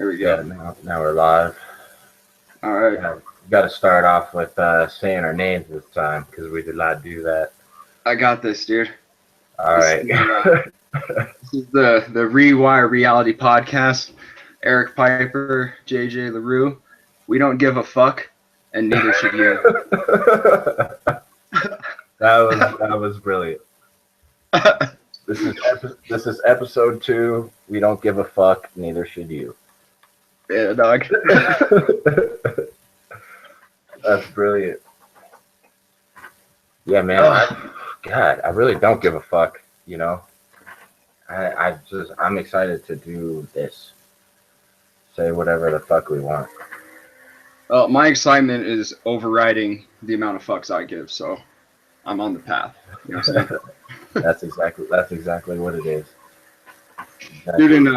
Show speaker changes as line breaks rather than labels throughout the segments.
There we go.
Yeah, now we're live.
All right.
Got to start off with saying our names this time because we did not do that.
I got this, dude.
All right.
This is the Rewire reality podcast. Eric Pieper, JJ LaRue. We don't give a fuck, and neither should you.
That was brilliant. This is episode 2. We don't give a fuck, neither should you.
Yeah, dog.
That's brilliant. Yeah, man. I really don't give a fuck. You know, I'm excited to do this. Say whatever the fuck we want.
Well, my excitement is overriding the amount of fucks I give, so I'm on the path. You know what I'm saying?
That's exactly what it is.
Dude, and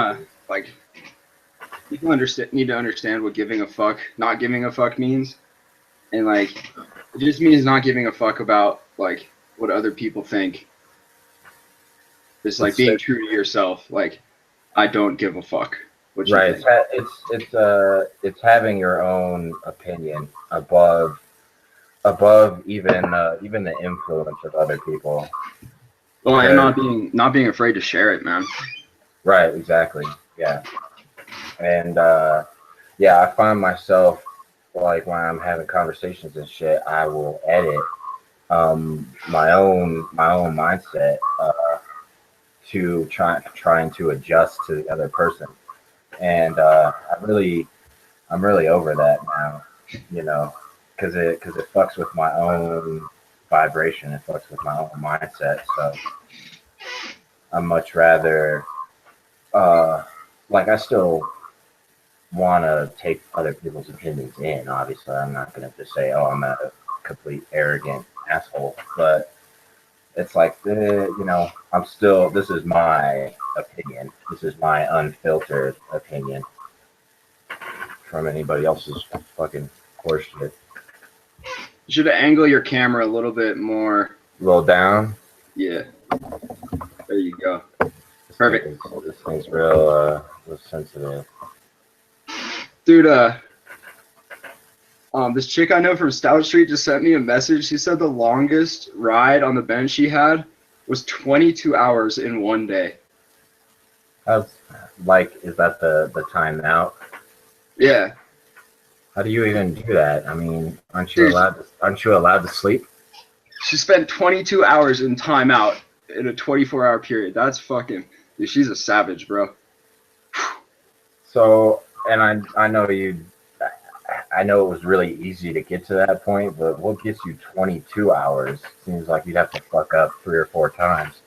like, people need to understand what giving a fuck, not giving a fuck means, and like, it just means not giving a fuck about like what other people think. It's like being true to yourself. Like, I don't give a fuck.
Right. It's having your own opinion above even the influence of other people.
Well, and not being afraid to share it, man.
Right. Exactly. Yeah. And I find myself like when I'm having conversations and shit, I will edit my own mindset to trying to adjust to the other person. And I'm really over that now, you know, because it fucks with my own vibration. It fucks with my own mindset. So I'm much rather, like, I still want to take other people's opinions in. Obviously, I'm not going to just say, oh, I'm a complete arrogant asshole. But it's like, you know, this is my opinion. This is my unfiltered opinion from anybody else's fucking horseshit.
You should angle your camera a little bit more.
Roll down?
Yeah. There you go. Perfect.
This thing's real sensitive.
Dude, this chick I know from Stout Street just sent me a message. She said the longest ride on the bench she had was 22 hours in one day.
Is that the time out?
Yeah.
How do you even do that? I mean, aren't you allowed to sleep?
She spent 22 hours in timeout in a 24-hour period. That's fucking, dude, she's a savage, bro.
So, and I know it was really easy to get to that point, but what gets you 22 hours? Seems like you'd have to fuck up 3 or 4 times.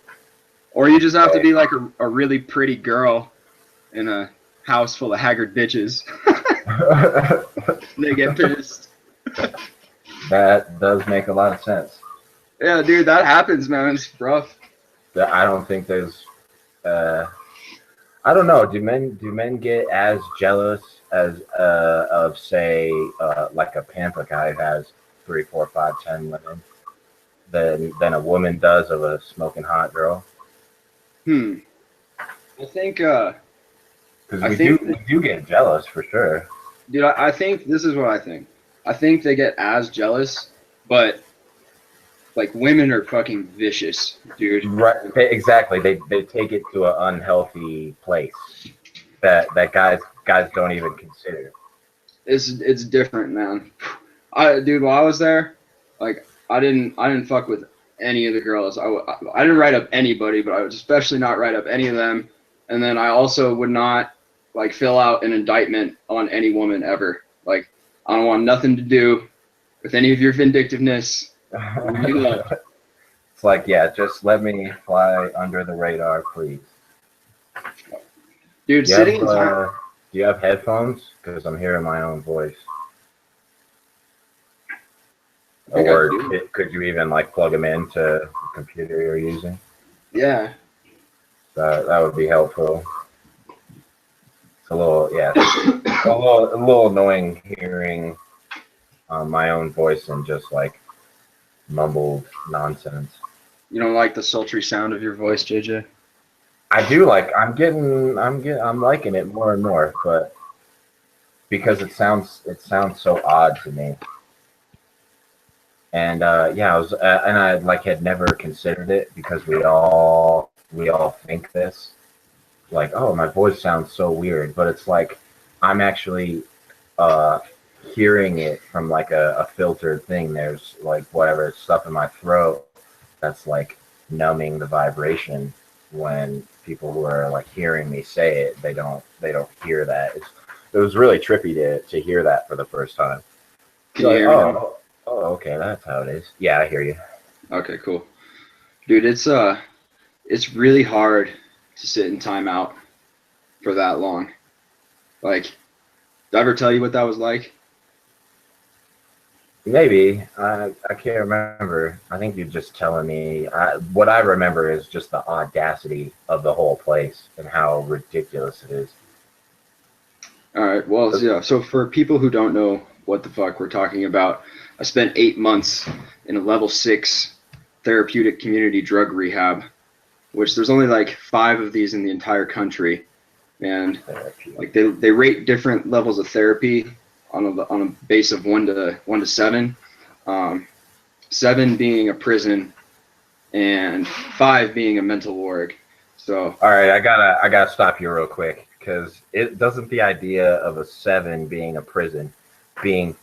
Or you just have to be like a really pretty girl in a house full of haggard bitches. They get pissed.
That does make a lot of sense.
Yeah, dude, that happens, man. It's rough.
I don't think there's. I don't know. Do men get as jealous as of say like a pampa guy who has 3, 4, 5, 10 women than a woman does of a smoking hot girl?
I think
because we do get jealous for sure.
Dude, I think this is what I think. I think they get as jealous, but like women are fucking vicious, dude.
Right, exactly. They take it to an unhealthy place that guys don't even consider.
It's different, man. Dude, while I was there, like I didn't fuck with any of the girls. I didn't write up anybody, but I would especially not write up any of them. And then I also would not like fill out an indictment on any woman ever. Like, I don't want nothing to do with any of your vindictiveness.
It's like, yeah, just let me fly under the radar, please.
Dude,
do you have headphones? Because I'm hearing my own voice. Or could you even like plug them into the computer you're using?
Yeah.
That would be helpful. It's a little annoying hearing my own voice and just like mumbled nonsense.
You don't like the sultry sound of your voice, JJ?
I do like. I'm liking it more and more, but because it sounds so odd to me. And yeah, I was and I like had never considered it because we all think this, like, oh, my voice sounds so weird, but it's like I'm actually uh hearing it from like a filtered thing. There's like whatever stuff in my throat that's like numbing the vibration. When people who are like hearing me say it, they don't hear that. It was really trippy to hear that for the first time.
Can you
Like,
hear me now?
oh, okay, that's how it is. Yeah, I hear you.
Okay, cool. Dude, it's really hard to sit in timeout for that long. Like, did I ever tell you what that was like?
Maybe I can't remember. I think you're just telling me. What I remember is just the audacity of the whole place and how ridiculous it is.
All right. Well, yeah. So for people who don't know what the fuck we're talking about, I spent 8 months in a level 6 therapeutic community drug rehab, which there's only like 5 of these in the entire country, and like they rate different levels of therapy on a base of 1 to 7. 7 being a prison and 5 being a mental ward. So
All right, I gotta stop you real quick because it doesn't the idea of a 7 being a prison, being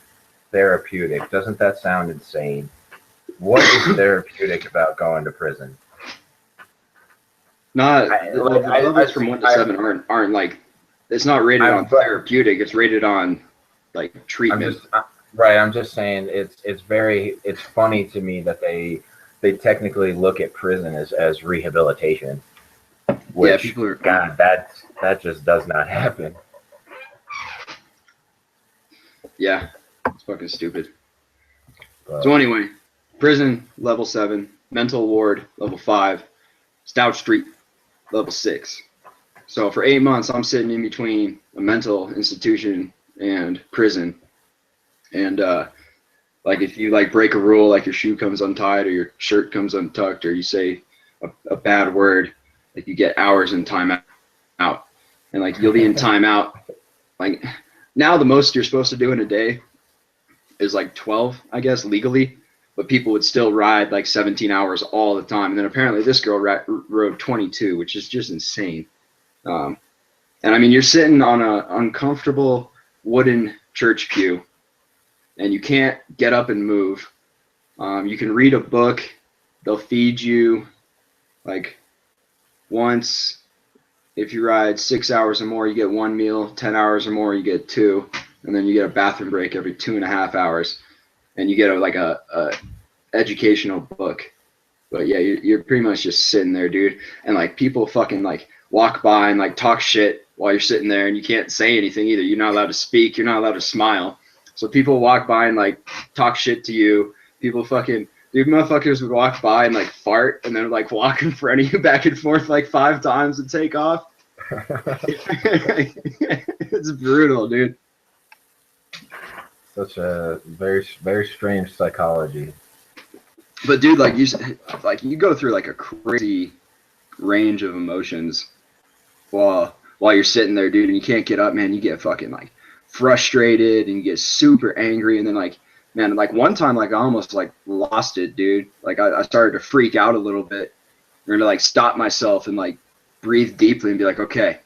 therapeutic, doesn't that sound insane? What is therapeutic about going to prison?
not
I,
well,
like,
the levels from 1 to 7 aren't like, it's not rated on
but
therapeutic. It's rated on like
I'm
treatment.
just right. I'm just saying it's funny to me that they technically look at prison as rehabilitation,
Yeah,
which
people are.
God, that just does not happen.
Yeah, it's fucking stupid.
But,
So anyway, prison level 7, mental ward level 5, Stout Street level 6. So for 8 months, I'm sitting in between a mental institution and prison. And like if you like break a rule, like your shoe comes untied or your shirt comes untucked, or you say a bad word, like you get hours in timeout. And like you'll be in timeout. Like now, the most you're supposed to do in a day is like 12, I guess, legally. But people would still ride like 17 hours all the time. And then apparently this girl rode 22, which is just insane. Um, and I mean, you're sitting on a uncomfortable wooden church pew, and you can't get up and move. You can read a book. They'll feed you like once. If you ride 6 hours or more, you get 1 meal. 10 hours or more, you get 2. And then you get a bathroom break every 2.5 hours. And you get a educational book. But yeah, you're pretty much just sitting there, dude. And like people fucking like walk by and like talk shit while you're sitting there, and you can't say anything either. You're not allowed to speak. You're not allowed to smile. So people walk by and like talk shit to you. People fucking, dude, motherfuckers would walk by and like fart and then like walk in front of you back and forth like 5 times and take off. It's brutal, dude.
such a very strange psychology.
But dude, like you go through like a crazy range of emotions while you're sitting there, dude, and you can't get up, man. You get fucking like frustrated and you get super angry, and then like, man, like one time like I almost like lost it, dude. Like I started to freak out a little bit, and to like stop myself and like breathe deeply and be like, okay,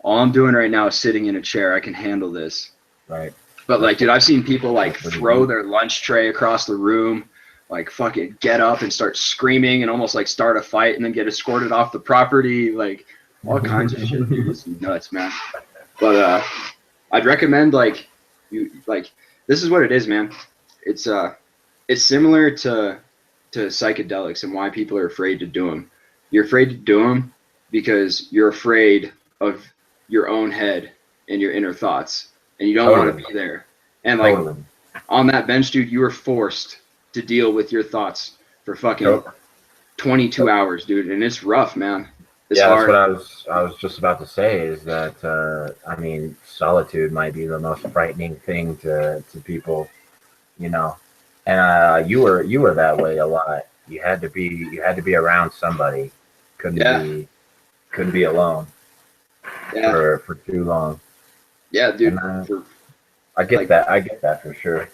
all I'm doing right now is sitting in a chair. I can handle this.
Right.
But like, dude, I've seen people like throw their lunch tray across the room, like fucking get up and start screaming and almost like start a fight and then get escorted off the property, like all kinds of shit, dude. It's nuts, man. But I'd recommend like this is what it is, man. It's similar to psychedelics and why people are afraid to do them. You're afraid to do them because you're afraid of your own head and your inner thoughts, and you don't want to be there. And like on that bench, dude, you were forced to deal with your thoughts for fucking 22 hours, dude, and it's rough, man. It's hard.
That's what I was just about to say is that I mean, solitude might be the most frightening thing to people, you know. And you were that way a lot. You had to be around somebody. Couldn't be alone for too long.
Yeah, dude.
I get
Like,
that. I get that for sure.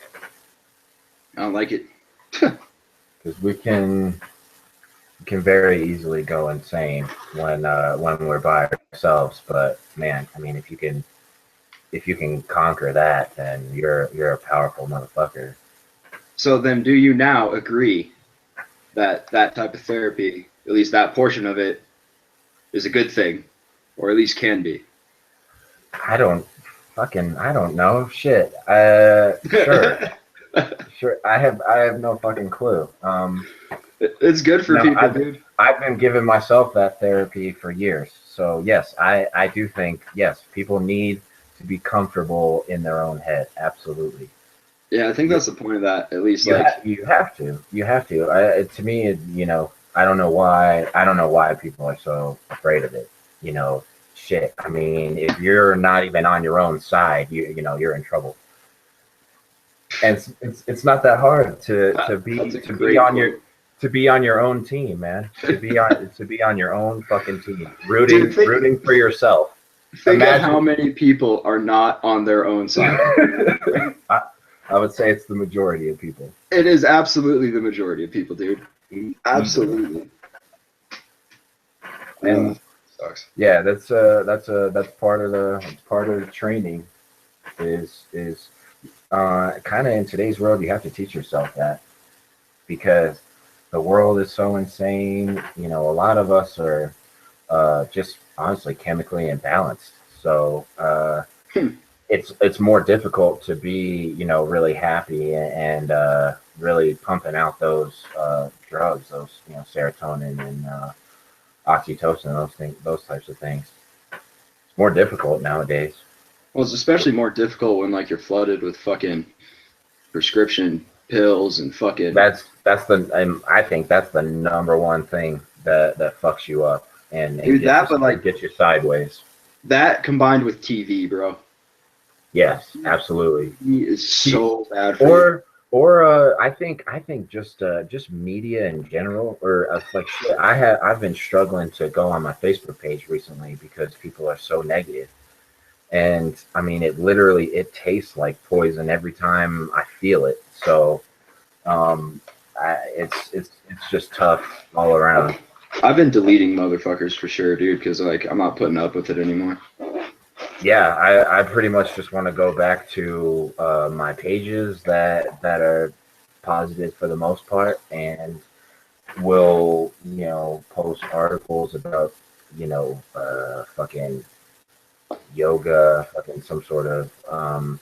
I don't like it.
Because we can very easily go insane when we're by ourselves. But man, I mean, if you can conquer that, then you're a powerful motherfucker.
So then, do you now agree that that type of therapy, at least that portion of it, is a good thing, or at least can be?
I don't know. Shit. Sure. Sure. I have no fucking clue.
It's good for
No,
people, dude.
I've been giving myself that therapy for years. So yes, I do think yes, people need to be comfortable in their own head. Absolutely.
Yeah, I think
You
that's the point of that. At least, like,
you have to. You have to. To me, you know, I don't know why people are so afraid of it. You know, shit. I mean, if you're not even on your own side, you know, you're in trouble. And it's not that hard
that's a
to be
great
on your
quote,
to be on your own team, man. To be on your own fucking team,
dude.
rooting for yourself.
Think of how
Imagine.
many people are not on their own side.
I, I would say it's the majority of people.
It is absolutely the majority of people, dude.
Easily.
Absolutely.
And
Sucks.
yeah, that's part of the training is kind of in today's world you have to teach yourself that because the world is so insane. You know, a lot of us are just honestly chemically imbalanced. So it's more difficult to be, you know, really happy and really pumping out those drugs, those, you know, serotonin and oxytocin, those types of things. It's more difficult nowadays.
Well, it's especially more difficult when like you're flooded with fucking prescription pills and fucking
That's the I think that's the number one thing that fucks you up and
dude that, but like
gets you sideways.
that combined with TV, bro.
Yes, absolutely.
TV is so bad for you.
I think just media in general or like shit. I've been struggling to go on my Facebook page recently because people are so negative. And I mean, it tastes like poison every time I feel it. So um, it's just tough all around.
I've been deleting motherfuckers for sure, dude, because like I'm not putting up with it anymore.
Yeah, I pretty much just want to go back to my pages that are positive for the most part, and will, you know, post articles about, you know, fucking yoga, fucking some sort of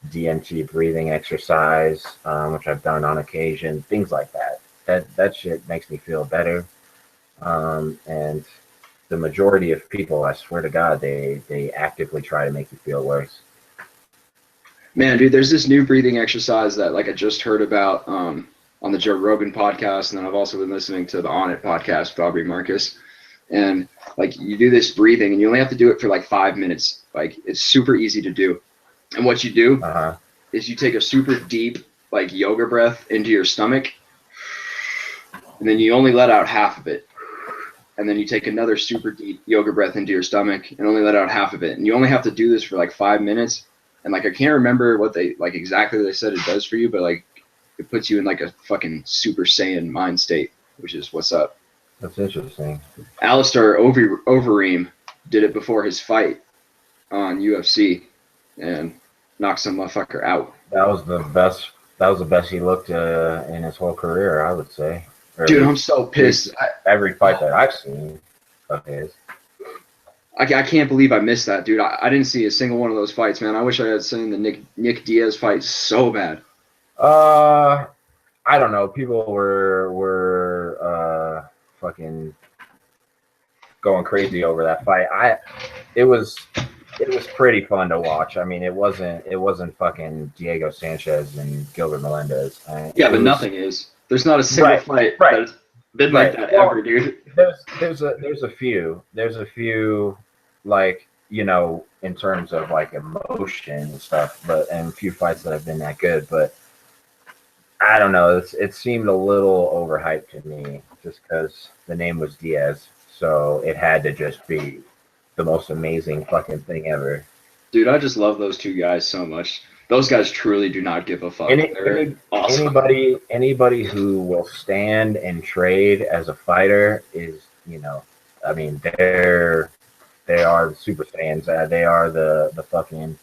DMT breathing exercise, which I've done on occasion, things like that. That shit makes me feel better. And the majority of people, I swear to God, they actively try to make you feel worse.
Man, dude, there's this new breathing exercise that like I just heard about on the Joe Rogan podcast, and then I've also been listening to the On It podcast with Aubrey Marcus. And like you do this breathing, and you only have to do it for like 5 minutes. Like it's super easy to do. And what you do
Uh-huh.
is you take a super deep like yoga breath into your stomach, and then you only let out half of it. And then you take another super deep yoga breath into your stomach and only let out half of it. And you only have to do this for like 5 minutes. And like I can't remember what they like exactly they said it does for you, but like it puts you in like a fucking super saiyan mind state, which is what's up.
That's interesting.
Alistair Overeem did it before his fight on UFC and knocked some motherfucker out.
That was the best. That was the best he looked in his whole career, I would say. Or
Dude, I'm so pissed.
Every fight that I've seen of his.
I can't believe I missed that, dude. I didn't see a single one of those fights, man. I wish I had seen the Nick Diaz fight so bad.
I don't know. People were fucking going crazy over that fight. It was pretty fun to watch. I mean, it wasn't fucking Diego Sanchez and Gilbert Melendez.
Yeah, but nothing is. There's not a single fight that's been like that ever, dude.
There's a few like, you know, in terms of like emotion and stuff, and a few fights that have been that good, but I don't know. It seemed a little overhyped to me just because the name was Diaz, so it had to just be the most amazing fucking thing ever.
Dude, I just love those two guys so much. Those guys truly do not give a fuck. They're awesome.
Anybody who will stand and trade as a fighter is, I mean, they are the Super Saiyans. They are the fucking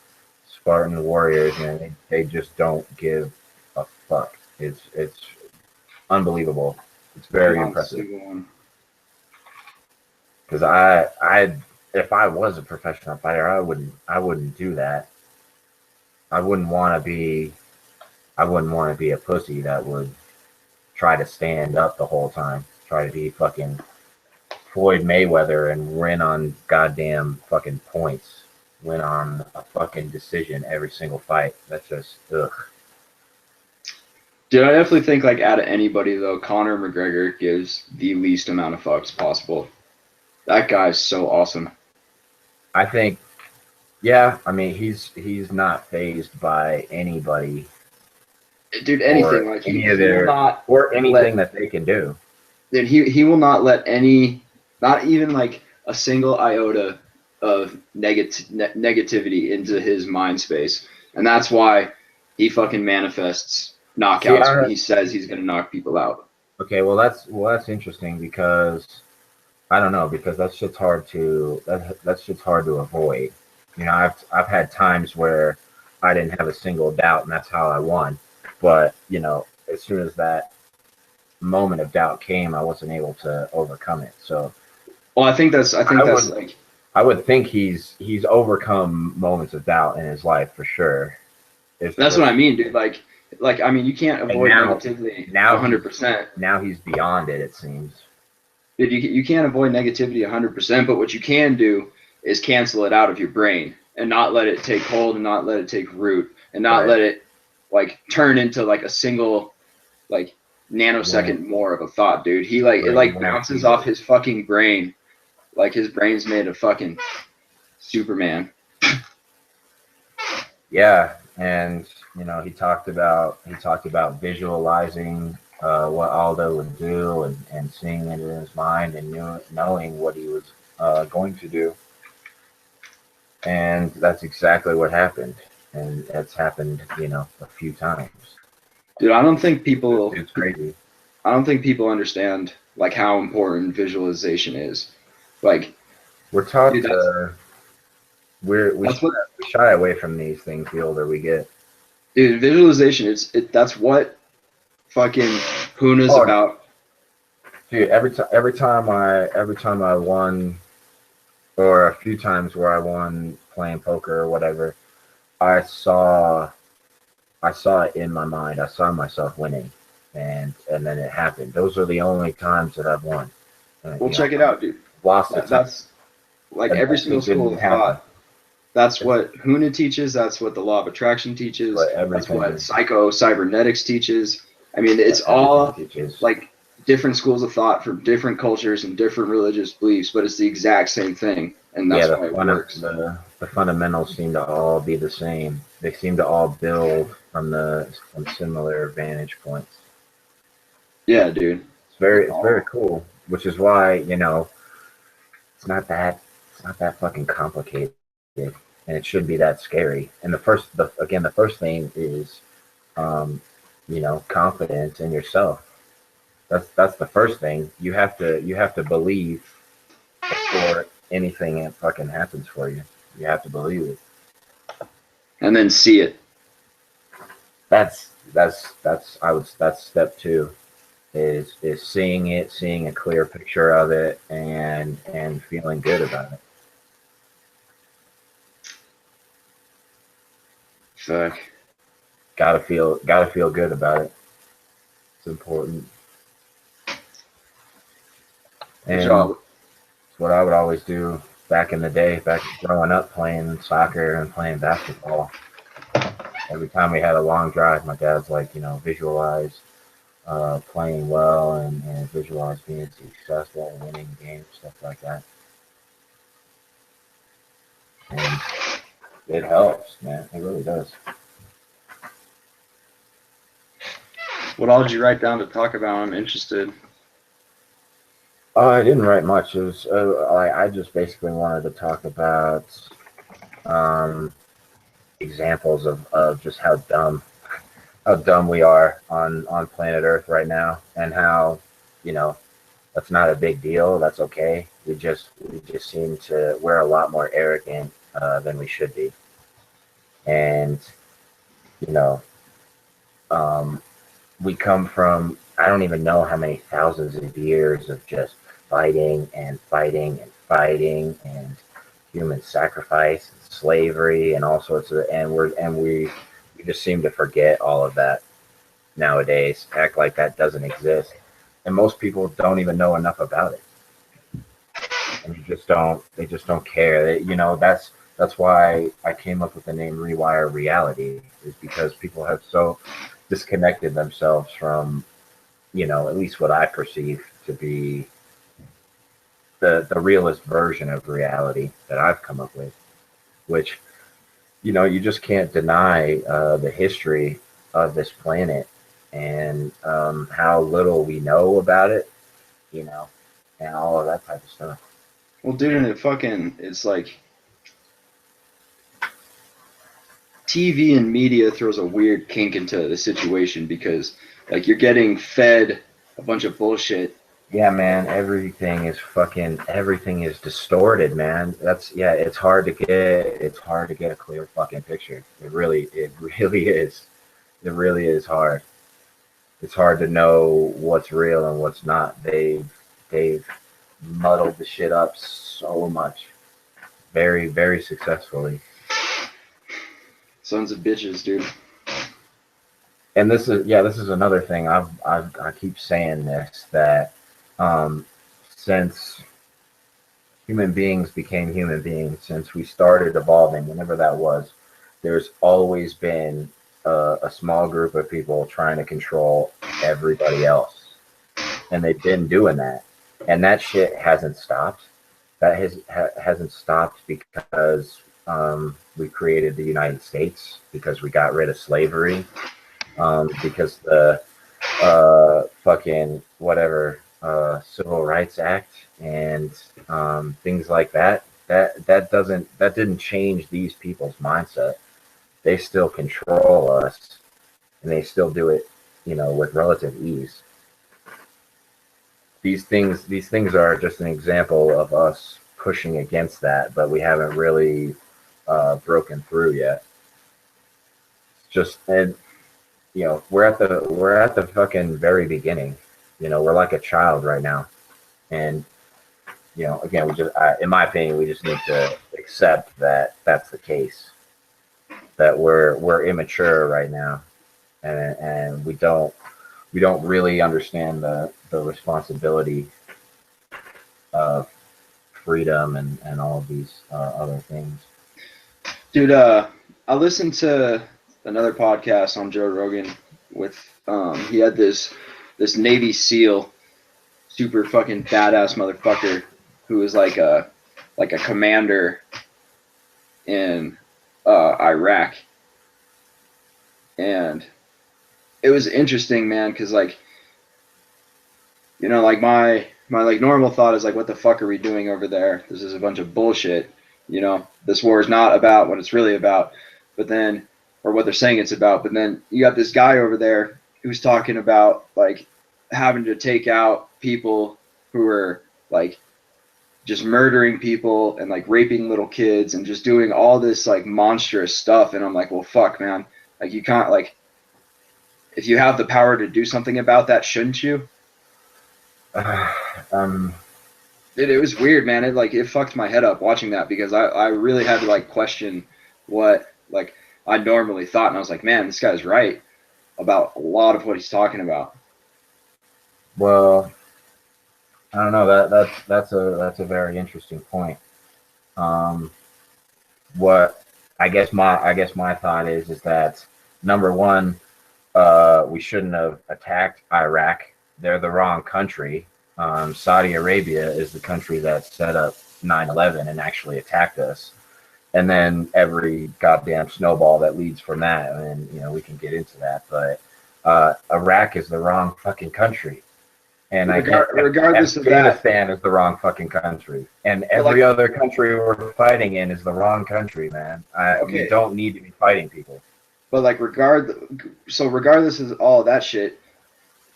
Spartan warriors, man. They just don't give a fuck. It's unbelievable. It's very impressive. Because if I was a professional fighter, I wouldn't do that. I wouldn't want to be a pussy that would try to stand up the whole time, try to be fucking Floyd Mayweather and win on goddamn fucking points, win on a fucking decision every single fight. That's just ugh.
Dude, I definitely think like out of anybody though, Conor McGregor gives the least amount of fucks possible. That guy's so awesome.
I think, yeah. I mean, he's not fazed by anybody.
Dude, anything like
any of their or anything that they can do.
Dude, he will not let any, not even like a single iota of negativity into his mind space, and that's why he fucking manifests knockouts when he says he's gonna knock people out.
Okay, well that's interesting because I don't know, because that's just hard to avoid. I've had times where I didn't have a single doubt, and that's how I won. But as soon as that moment of doubt came, I wasn't able to overcome it. So,
well, I would
think he's overcome moments of doubt in his life for sure.
That's what I mean, dude. Like I mean, you can't avoid negativity 100%.
Now he's beyond it. It seems.
Dude, you can't avoid negativity 100%, but what you can do is cancel it out of your brain and not let it take hold and not let it take root and not let it like turn into like a single like nanosecond more of a thought, dude. It bounces off his fucking brain like his brain's made of fucking Superman.
Yeah, and he talked about visualizing what Aldo would do and seeing it in his mind and knowing what he was going to do. And that's exactly what happened. And it's happened, a few times.
Dude, I don't think people...
It's crazy.
I don't think people understand, like, how important visualization is. Like...
We're taught to... We shy away from these things the older we get.
Dude, visualization, that's what fucking Huna's about.
Dude, every time I won, or a few times where I won playing poker or whatever, I saw it in my mind. I saw myself winning, and then it happened. Those are the only times that I've won.
Well, check it out, dude.
Lost it.
That's like every single school of thought. That's what Huna teaches. That's what the law of attraction teaches. That's what cybernetics teaches. I mean, it's all like different schools of thought from different cultures and different religious beliefs, but it's the exact same thing, and that's why it works.
The fundamentals seem to all be the same. They seem to all build from similar vantage points.
Yeah, dude.
It's very cool, which is why it's not that fucking complicated, and it should be that scary. And the first thing is, confidence in yourself. That's the first thing. You have to believe before anything fucking happens for you. You have to believe it,
and then see it.
That's step 2, is seeing it, seeing a clear picture of it, and feeling good about it.
Fuck.
Gotta feel good about it. It's important. And it's what I would always do back in the day, back growing up playing soccer and playing basketball. Every time we had a long drive, my dad's like, visualize playing well and visualize being successful and winning games, stuff like that. And it helps, man. It really does.
What all did you write down to talk about? I'm interested.
I didn't write much. It was I just basically wanted to talk about examples of just how dumb we are on planet Earth right now, and how, you know, that's not a big deal. That's okay. We just seem to, we're a lot more arrogant than we should be, and you know, um, we come from, I don't even know how many thousands of years of just fighting and fighting and fighting and human sacrifice and slavery and all sorts of, we just seem to forget all of that nowadays, act like that doesn't exist, and most people don't even know enough about it, and they just don't care. That's why I came up with the name Rewire Reality, is because people have so disconnected themselves from, at least what I perceive to be the realist version of reality that I've come up with, which, you just can't deny the history of this planet, and how little we know about it, you know, and all of that type of stuff.
Well, dude, and it's like TV and media throws a weird kink into the situation, because like you're getting fed a bunch of bullshit.
Yeah, man, everything is distorted, man. It's hard to get a clear fucking picture. It really is. It really is hard. It's hard to know what's real and what's not. They've muddled the shit up so much, very, very successfully.
Sons of bitches, dude.
And this is another thing. I keep saying this, that since human beings became human beings, since we started evolving, whenever that was, there's always been a small group of people trying to control everybody else, and they've been doing that, and that shit hasn't stopped. Hasn't stopped because we created the United States, because we got rid of slavery, because the fucking whatever Civil Rights Act and things like that. That didn't change these people's mindset. They still control us, and they still do it, with relative ease. These things are just an example of us pushing against that, but we haven't really broken through yet. Just, and we're at the fucking very beginning. We're like a child right now, and again, in my opinion, we just need to accept that that's the case. That we're immature right now, and we don't really understand the responsibility of freedom and all of these other things.
Dude, I listened to another podcast on Joe Rogan with he had this Navy SEAL, super fucking badass motherfucker, who was like a commander in Iraq, and it was interesting, man, because like my like normal thought is like, what the fuck are we doing over there? This is a bunch of bullshit. This war is not about what it's really about, but then, or what they're saying it's about. But then you got this guy over there who's talking about like having to take out people who are like just murdering people and like raping little kids and just doing all this like monstrous stuff. And I'm like, well, fuck, man. Like, you can't, like, if you have the power to do something about that, shouldn't you? It was weird, man. It fucked my head up watching that, because I really had to like question what like I normally thought, and I was like, man, this guy's right about a lot of what he's talking about.
Well, I don't know. That's a very interesting point. What I guess my thought is that, number one, we shouldn't have attacked Iraq. They're the wrong country. Saudi Arabia is the country that set up 9/11 and actually attacked us. And then every goddamn snowball that leads from that, and we can get into that. But Iraq is the wrong fucking country. And I get
regardless of that,
Afghanistan is the wrong fucking country, and every other country we're fighting in is the wrong country, man. We don't need to be fighting people.
But like regardless of all that shit,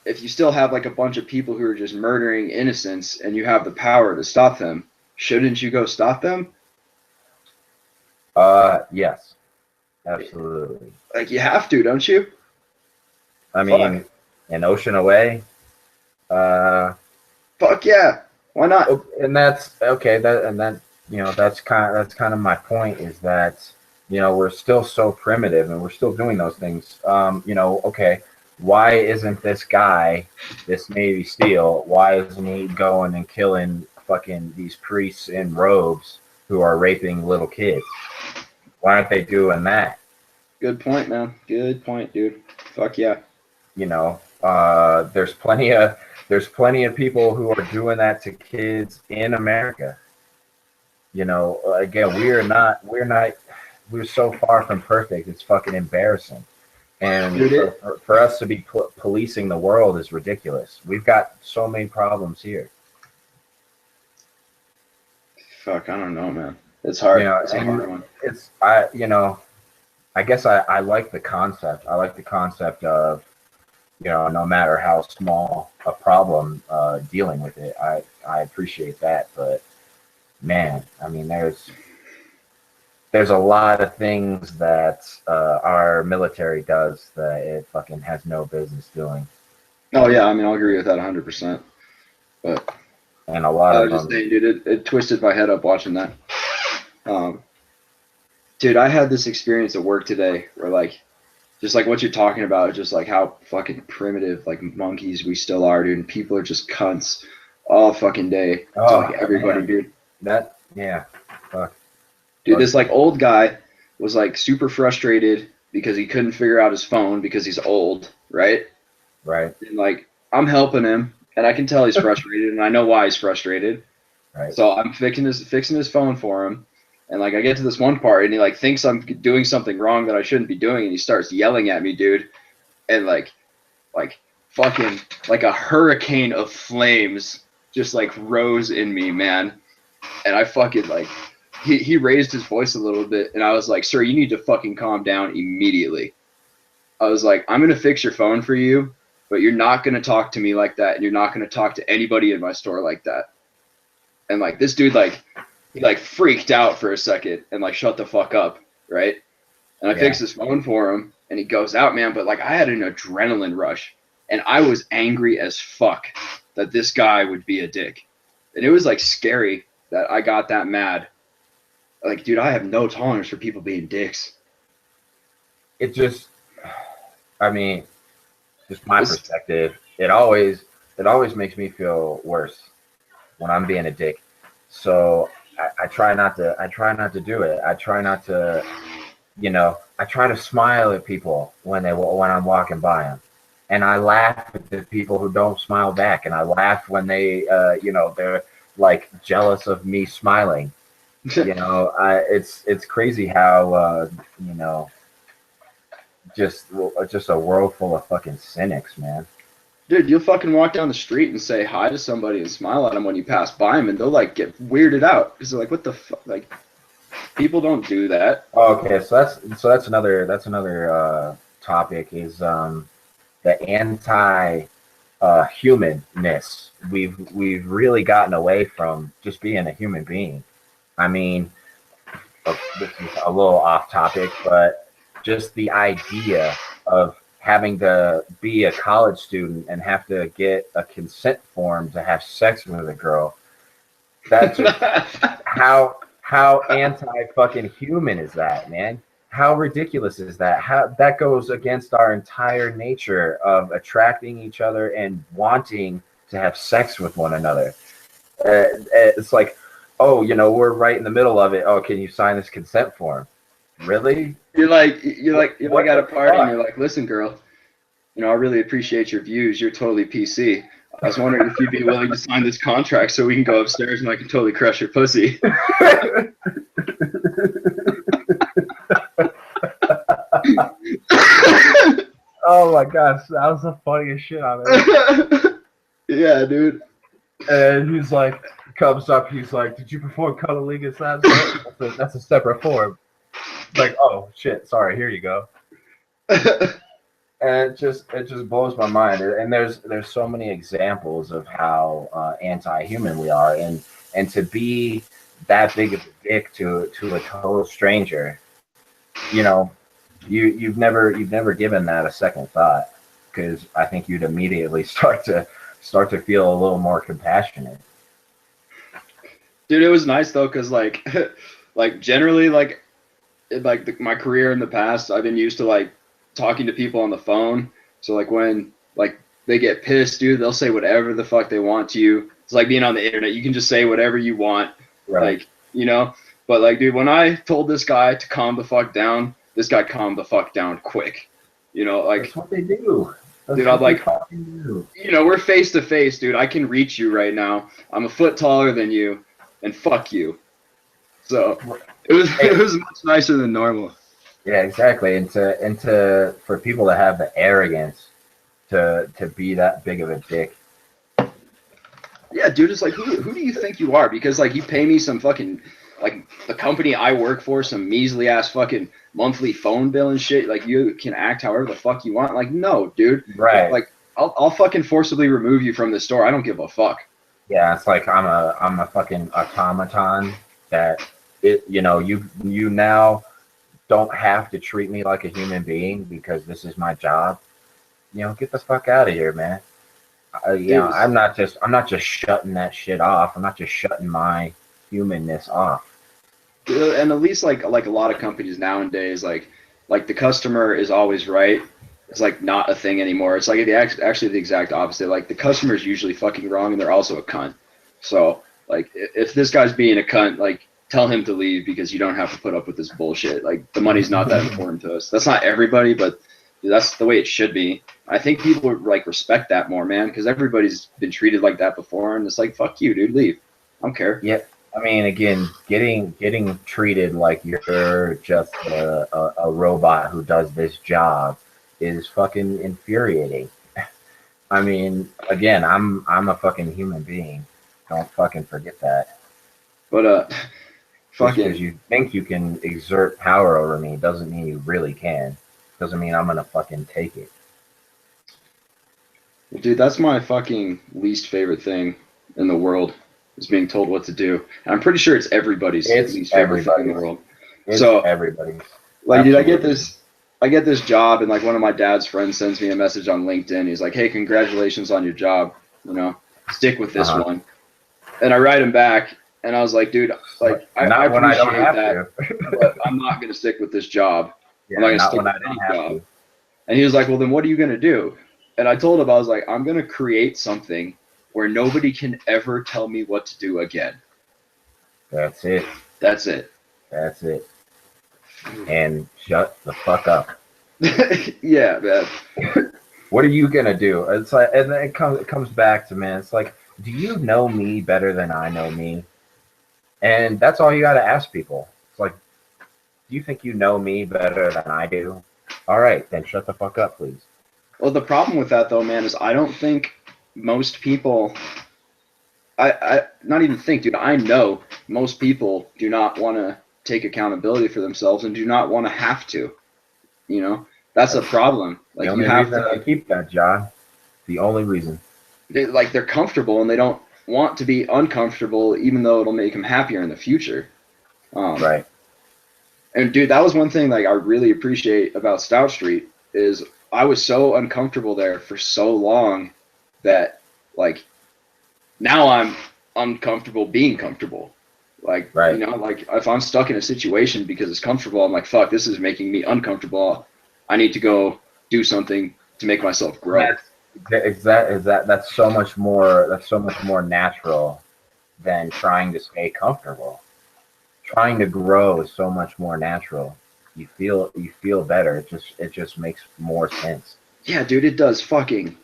if you still have like a bunch of people who are just murdering innocents and you have the power to stop them, shouldn't you go stop them?
Yes, absolutely.
Like you have to, don't you?
I mean, an ocean away.
Fuck yeah. Why not?
And that's okay. That's kind of my point, is that, we're still so primitive and we're still doing those things. Okay, why isn't this guy, this Navy SEAL, why isn't he going and killing fucking these priests in robes who are raping little kids? Why aren't they doing that?
Good point, man. Good point, dude. Fuck yeah.
There's plenty of people who are doing that to kids in America. Again, we're so far from perfect. It's fucking embarrassing. And for us to be policing the world is ridiculous. We've got so many problems here.
Fuck, I don't know, man. It's hard. It's a hard one.
I guess I like the concept. I like the concept of, no matter how small a problem, dealing with it. I appreciate that. But man, I mean, there's a lot of things that our military does that it fucking has no business doing.
Oh yeah, I mean, I'll agree with that 100%. But
and a lot of
them, dude, it twisted my head up watching that. Dude, I had this experience at work today where, like, just like what you're talking about, just like how fucking primitive, like monkeys we still are, dude. And people are just cunts all fucking day.
Oh,
like everybody, man. Dude.
Fuck.
Dude, this like old guy was like super frustrated because he couldn't figure out his phone because he's old, right?
Right.
And like I'm helping him, and I can tell he's frustrated, and I know why he's frustrated.
Right.
So I'm fixing his phone for him. And like I get to this one part and he like thinks I'm doing something wrong that I shouldn't be doing, and he starts yelling at me, dude. And like fucking like a hurricane of flames just like rose in me, man. And I fucking like he raised his voice a little bit, and I was like, "Sir, you need to fucking calm down immediately." I was like, "I'm gonna fix your phone for you, but you're not gonna talk to me like that, and you're not gonna talk to anybody in my store like that." And like this dude he like freaked out for a second and like shut the fuck up, right? And I fixed his phone for him, and he goes out, man. But like I had an adrenaline rush, and I was angry as fuck that this guy would be a dick, and it was like scary that I got that mad. Like, dude, I have no tolerance for people being dicks.
It just, I mean, just my perspective. It always makes me feel worse when I'm being a dick. So I try not to do it. I try not to, I try to smile at people when I'm walking by them, and I laugh at the people who don't smile back, and I laugh when they, they're like jealous of me smiling. It's crazy how, just a world full of fucking cynics, man.
Dude, you'll fucking walk down the street and say hi to somebody and smile at them when you pass by them, and they'll like get weirded out because they're like, "What the fuck?" Like, people don't do that.
Okay, so that's another topic is the humanness. We've really gotten away from just being a human being. I mean, this is a little off topic, but just the idea of having to be a college student and have to get a consent form to have sex with a girl. That's just how anti-fucking human is that, man? How ridiculous is that? How that goes against our entire nature of attracting each other and wanting to have sex with one another. It's like, oh, we're right in the middle of it. Oh, can you sign this consent form? Really?
You're like at a party and you're like, "Listen, girl, I really appreciate your views. You're totally PC. I was wondering if you'd be willing to sign this contract so we can go upstairs and I can totally crush your pussy."
Oh my gosh, that was the funniest shit I've ever.
Yeah, dude.
And he's like, comes up, he's like, "Did you perform cunnilingus last night?" That's a separate form. Like, oh shit, sorry, here you go. And it just blows my mind. And there's so many examples of how anti-human we are, and to be that big of a dick to a total stranger, you know, you've never given that a second thought, because I think you'd immediately start to feel a little more compassionate.
Dude, it was nice though, cause like, like generally my career in the past, I've been used to like talking to people on the phone. So like when like they get pissed, dude, they'll say whatever the fuck they want to you. It's like being on the internet. You can just say whatever you want,
Right.
like, you know. But like, dude, when I told this guy to calm the fuck down, this guy calmed the fuck down quick. You know, like
That's what they do. That's
dude,
what
I'm like,
they fucking do.
you know, we're face to face, dude. I can reach you right now. I'm a foot taller than you, and fuck you. So it was much nicer than normal.
Yeah, exactly. And to for people to have the arrogance to be that big of a dick.
Yeah, dude, it's like who do you think you are? Because like you pay me some fucking like the company I work for, some measly ass fucking monthly phone bill and shit. Like you can act however the fuck you want. Like no, dude.
Right.
Like I'll fucking forcibly remove you from the store. I don't give a fuck.
Yeah, it's like I'm a fucking automaton that you now don't have to treat me like a human being because this is my job. Get the fuck out of here, man. I'm not just shutting that shit off. I'm not just shutting my humanness off.
And at least like a lot of companies nowadays, like the customer is always right. It's like not a thing anymore. It's like actually the exact opposite. Like the customer is usually fucking wrong, and they're also a cunt. So like if this guy's being a cunt, like tell him to leave because you don't have to put up with this bullshit. Like the money's not that important to us. That's not everybody, but that's the way it should be. I think people like respect that more, man, because everybody's been treated like that before, and it's like fuck you, dude, leave. I don't care.
Yeah. I mean, again, getting treated like you're just a robot who does this job is fucking infuriating. I mean, again, I'm a fucking human being. Don't fucking forget that.
But
fucking, because you think you can exert power over me doesn't mean you really can. Doesn't mean I'm gonna fucking take it.
Dude, that's my fucking least favorite thing in the world. Is being told what to do. And I'm pretty sure it's everybody's least favorite thing in the world.
It's everybody's.
Like, absolutely. Dude, I get this job, and like one of my dad's friends sends me a message on LinkedIn. He's like, "Hey, congratulations on your job. Stick with this one." And I write him back, and I was like, "Dude, like I appreciate that, but I'm not gonna stick with this job.
Yeah,
I'm not gonna stick with any job." And he was like, "Well, then what are you gonna do?" And I told him, I was like, "I'm gonna create something where nobody can ever tell me what to do again."
That's it.
That's it.
That's it. And shut the fuck up.
Yeah, man.
What are you gonna do? It's like, and then it comes back to, man, it's like, do you know me better than I know me? And that's all you gotta ask people. It's like, do you think you know me better than I do? All right, then shut the fuck up, please.
Well, the problem with that though, man, is I don't think most people, I not even think, dude, I know most people do not want to take accountability for themselves and do not want to have to. That's a problem. Like,
the only reason I keep that job, the only reason.
They're comfortable and they don't want to be uncomfortable, even though it'll make them happier in the future.
Right.
And dude, that was one thing like I really appreciate about Stout Street is I was so uncomfortable there for so long that like now I'm uncomfortable being comfortable. Like,
right.
Like if I'm stuck in a situation because it's comfortable, I'm like, fuck, this is making me uncomfortable. I need to go do something to make myself grow.
That's so much more natural than trying to stay comfortable. Trying to grow is so much more natural. You feel better. It just makes more sense.
Yeah, dude, it does fucking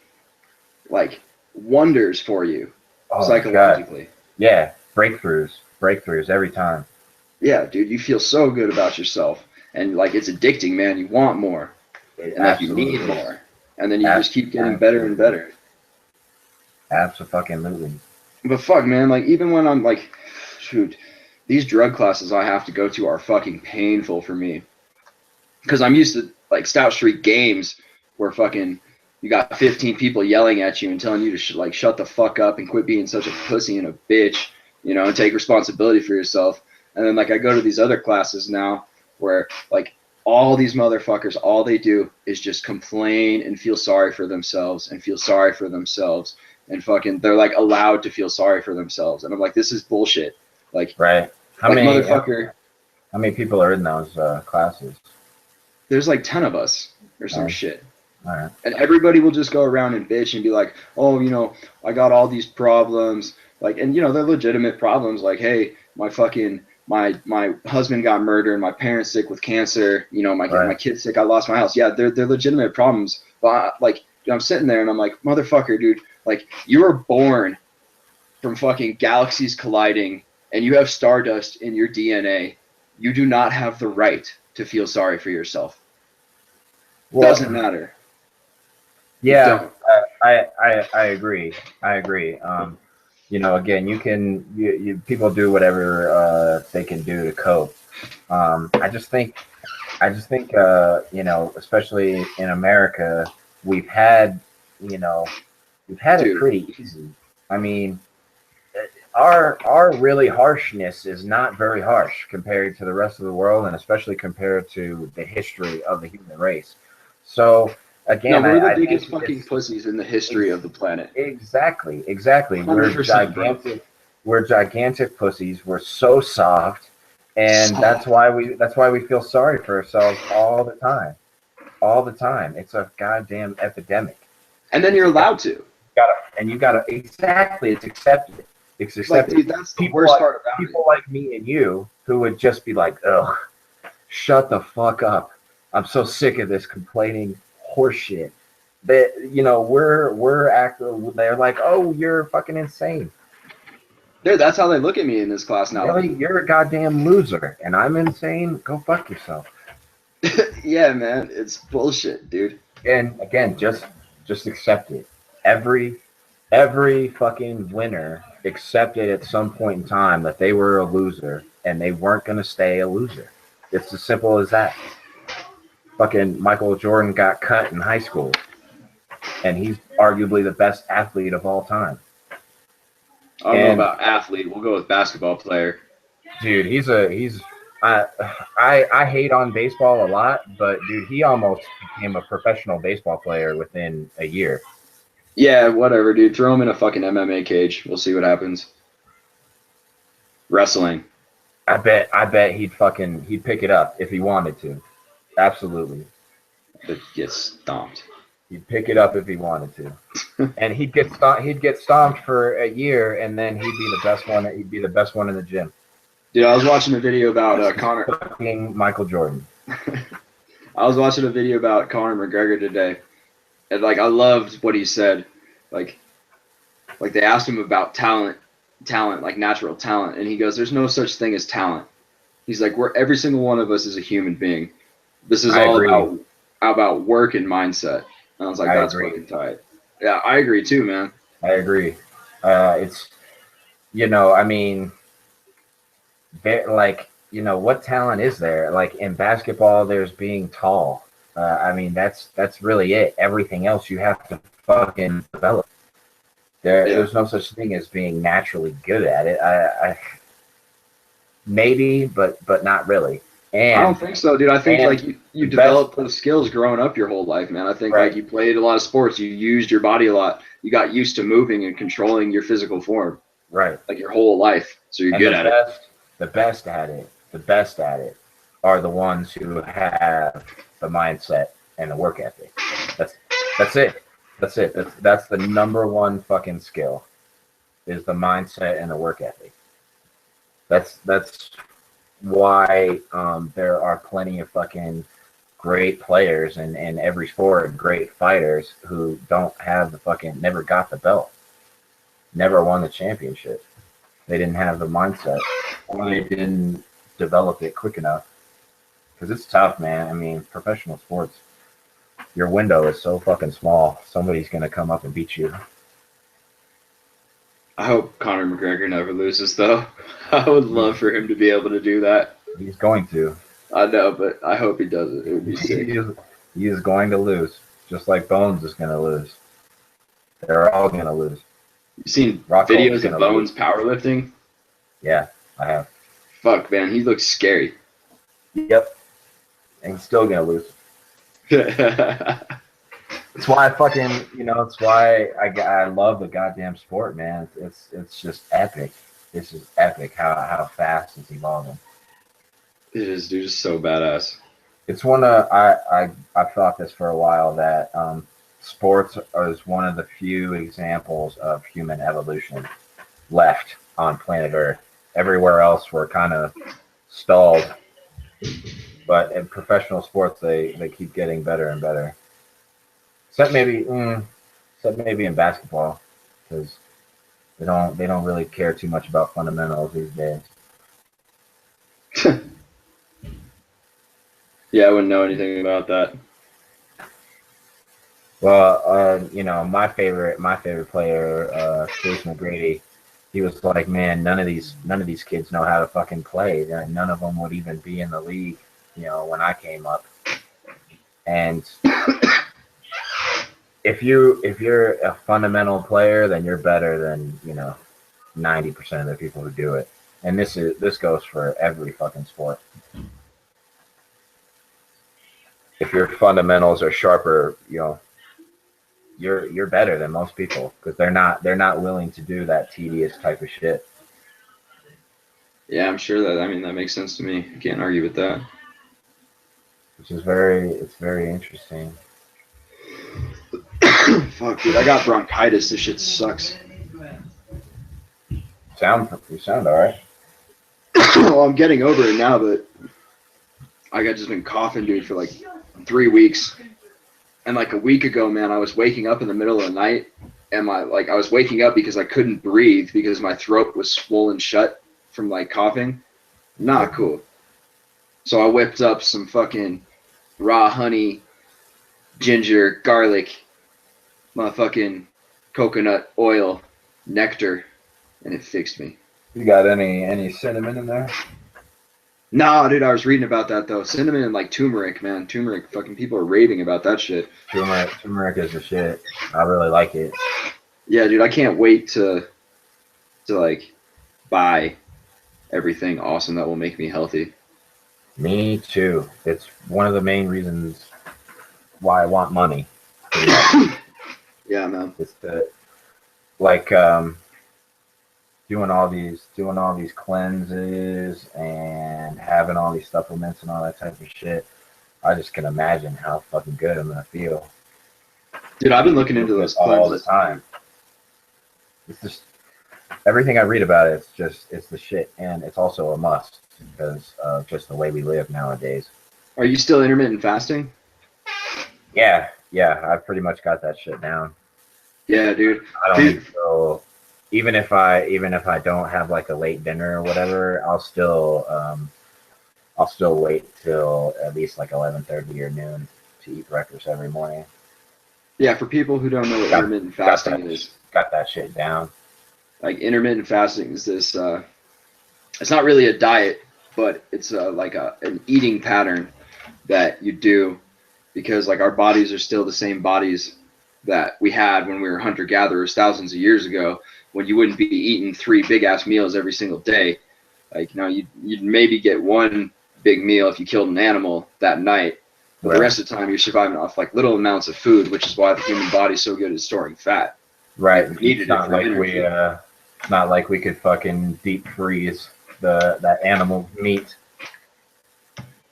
like wonders for you psychologically.
God. Yeah, breakthroughs every time.
Yeah, dude, you feel so good about yourself, and like it's addicting, man. You want more, and like you need more, and then you just keep getting better and better.
Absolutely.
But fuck, man, like even when I'm like, shoot, these drug classes I have to go to are fucking painful for me because I'm used to like Stout Street games where fucking you got 15 people yelling at you and telling you to like shut the fuck up and quit being such a pussy and a bitch, you know, and take responsibility for yourself. And then like I go to these other classes now where like all these motherfuckers, all they do is just complain and feel sorry for themselves and feel sorry for themselves and fucking they're like allowed to feel sorry for themselves. And I'm like, this is bullshit. Like,
right.
Like motherfucker.
How many people are in those classes?
There's like 10 of us or some shit.
All right.
And everybody will just go around and bitch and be like, oh, you know, I got all these problems. Like, and you know, they're legitimate problems. Like, hey, my fucking, my husband got murdered, my parents sick with cancer, you know, my kid's sick, I lost my house. Yeah, they're legitimate problems. But like, I'm sitting there and I'm like, motherfucker, dude, like you were born from fucking galaxies colliding and you have stardust in your DNA. You do not have the right to feel sorry for yourself. Well, doesn't matter.
Yeah, I agree. I agree. You know, again, you people do whatever they can do to cope. I just think, you know, especially in America, we've had it pretty easy. I mean, our really harshness is not very harsh compared to the rest of the world, and especially compared to the history of the human race. So again,
no, we're the biggest fucking pussies in the history of the planet.
Exactly. We're gigantic. We're gigantic pussies. We're so soft, and that's why we feel sorry for ourselves all the time. All the time. It's a goddamn epidemic.
And then you're allowed to.
You gotta exactly. It's accepted. It's accepted.
Like, dude, that's the worst part about
people like me and you who would just be like, ugh, shut the fuck up. I'm so sick of this complaining horseshit. That, you know, they're like, oh, you're fucking insane.
Dude, that's how they look at me in this class now.
Really? You're a goddamn loser and I'm insane? Go fuck yourself.
Yeah, man, it's bullshit, dude.
And again, just accept it. Every fucking winner accepted at some point in time that they were a loser and they weren't going to stay a loser. It's as simple as that. Fucking Michael Jordan got cut in high school, and he's arguably the best athlete of all time.
I don't know about athlete. We'll go with basketball player.
Dude, I hate on baseball a lot, but dude, he almost became a professional baseball player within a year.
Yeah, whatever, dude. Throw him in a fucking MMA cage. We'll see what happens. Wrestling.
I bet he'd pick it up if he wanted to. Absolutely.
But get stomped.
He'd pick it up if he wanted to, and he'd get stomped for a year, and then he'd be the best one. He'd be the best one in the gym.
Dude, I was watching a video about Conor.
Michael Jordan.
I was watching a video about Conor McGregor today, and like I loved what he said. Like they asked him about talent, like natural talent, and he goes, "There's no such thing as talent." He's like, every single one of us is a human being. This is all about work and mindset. And I was like, that's fucking tight. Yeah, I agree too, man.
I agree. It's, you know, I mean, like, you know, what talent is there? Like in basketball, there's being tall. I mean, that's really it. Everything else you have to fucking develop. There's no such thing as being naturally good at it. I maybe, but not really. And
I don't think so, dude. I think like you develop those skills growing up your whole life, man. I think like you played a lot of sports, you used your body a lot, you got used to moving and controlling your physical form,
right?
Like your whole life, so you're good at it.
The best at it are the ones who have the mindset and the work ethic. That's it. That's the number one fucking skill, is the mindset and the work ethic. That's why there are plenty of fucking great players in every sport, great fighters who don't have never got the belt, never won the championship. They didn't have the mindset, or they didn't develop it quick enough. Because it's tough, man. I mean, professional sports, your window is so fucking small. Somebody's going to come up and beat you.
I hope Conor McGregor never loses, though. I would love for him to be able to do that.
He's going to.
I know, but I hope he doesn't. It would be
He
sick.
is going to lose, just like Bones is going to lose. They're all going to lose.
You seen
Rock
videos of
gonna
Bones
lose.
powerlifting?
Yeah, I have.
Fuck, man, he looks scary.
Yep. And he's still going to lose. It's why I fucking, it's why I love the goddamn sport, man. It's just epic. It's just epic how fast it's evolving.
It is, dude. It's so badass.
It's one of I've thought this for a while that sports is one of the few examples of human evolution left on planet Earth. Everywhere else we're kind of stalled, but in professional sports they keep getting better and better. Except maybe in basketball, because they don't really care too much about fundamentals these days.
Yeah, I wouldn't know anything about that.
Well, my favorite player, Chase McGrady, he was like, man, none of these kids know how to fucking play. None of them would even be in the league, when I came up. And if you're a fundamental player, then you're better than 90% of the people who do it. And this goes for every fucking sport. If your fundamentals are sharper, you're better than most people, because they're not willing to do that tedious type of shit.
Yeah, I'm sure that makes sense to me. I can't argue with that.
Which is very interesting.
Fuck, dude, I got bronchitis. This shit sucks.
You sound all right.
Well, I'm getting over it now, but I got just been coughing, dude, for like 3 weeks. And like a week ago, man, I was waking up in the middle of the night, and I was waking up because I couldn't breathe because my throat was swollen shut from like coughing. Not cool. So I whipped up some fucking raw honey, ginger, garlic, motherfucking coconut oil, nectar, and it fixed me.
You got any cinnamon in there?
Nah, dude, I was reading about that though. Cinnamon and like turmeric, man. Turmeric, fucking people are raving about that shit.
Turmeric is the shit. I really like it.
Yeah, dude, I can't wait to like buy everything awesome that will make me healthy.
Me too. It's one of the main reasons why I want money.
Yeah, man.
It's doing all these cleanses and having all these supplements and all that type of shit. I just can imagine how fucking good I'm gonna feel.
Dude, I've been looking into those
all
cleanses.
the time. It's just everything I read about it. It's the shit, and it's also a must because of just the way we live nowadays.
Are you still intermittent fasting?
Yeah, I've pretty much got that shit down.
Yeah, dude.
I don't even feel, even if I don't have like a late dinner or whatever, I'll still wait till at least like 11:30 or noon to eat breakfast every morning.
Yeah, for people who don't know what intermittent fasting is.
Got that shit down.
Like intermittent fasting is this it's not really a diet, but it's like an eating pattern that you do because like our bodies are still the same bodies that we had when we were hunter-gatherers thousands of years ago, when you wouldn't be eating 3 big-ass meals every single day. Like, you'd maybe get 1 big meal if you killed an animal that night, but the rest of the time you're surviving off like little amounts of food, which is why the human body's so good at storing fat.
Right.
It's
not like we could fucking deep freeze that animal meat.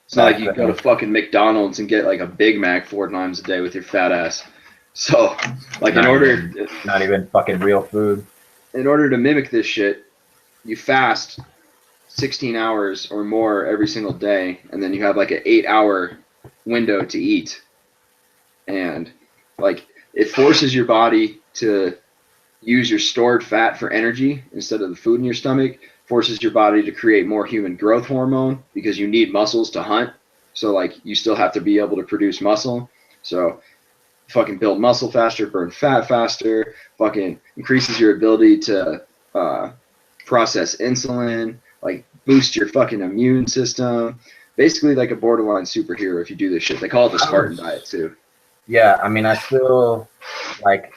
It's not like you go to fucking McDonald's and get like a Big Mac 4 times a day with your fat ass. So, like,
not even fucking real food.
In order to mimic this shit, you fast 16 hours or more every single day, and then you have like an 8-hour window to eat. And like, it forces your body to use your stored fat for energy instead of the food in your stomach, forces your body to create more human growth hormone because you need muscles to hunt. So like, you still have to be able to produce muscle. So fucking build muscle faster, burn fat faster, fucking increases your ability to process insulin, like boost your fucking immune system. Basically, like a borderline superhero if you do this shit. They call it the Spartan diet too.
Yeah, I mean, I still like.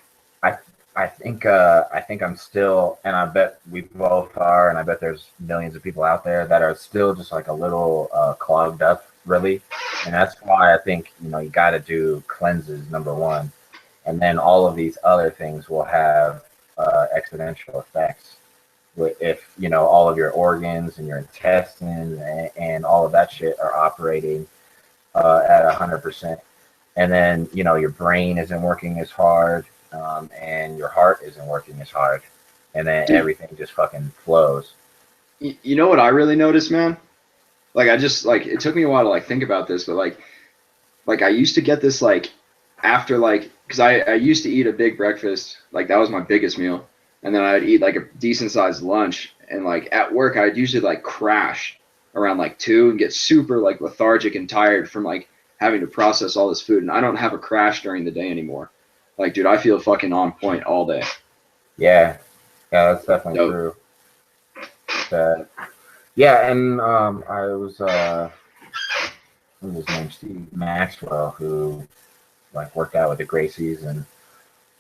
I think I'm still, and I bet we both are, and I bet there's millions of people out there that are still just like a little clogged up, really. And that's why I think you got to do cleanses, number one, and then all of these other things will have exponential effects. If all of your organs and your intestines and all of that shit are operating at 100%, and then your brain isn't working as hard, and your heart isn't working as hard, and then
Dude,
everything just fucking flows.
you know what I really noticed, man? Like I just like it took me a while to like think about this, but like I used to get this like after like because I used to eat a big breakfast, like that was my biggest meal, and then I'd eat like a decent sized lunch, and like at work I'd usually like crash around like 2 and get super like lethargic and tired from like having to process all this food, and I don't have a crash during the day anymore. Like, dude, I feel fucking on point all day.
Yeah, yeah, that's definitely
Dope.
true. That, yeah, and I was what was his name, Steve Maxwell, who like worked out with the Gracies and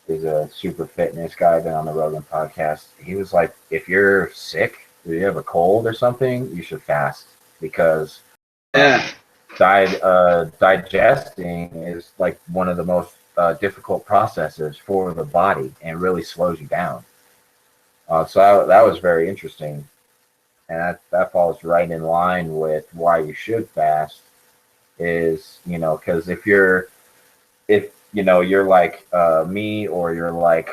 is a super fitness guy, been on the Rogan podcast. He was like, if you're sick, if you have a cold or something, you should fast because
Yeah.
digesting is like one of the most difficult processes for the body and really slows you down. So that was very interesting, and that falls right in line with why you should fast. Is because if you're like me, or you're like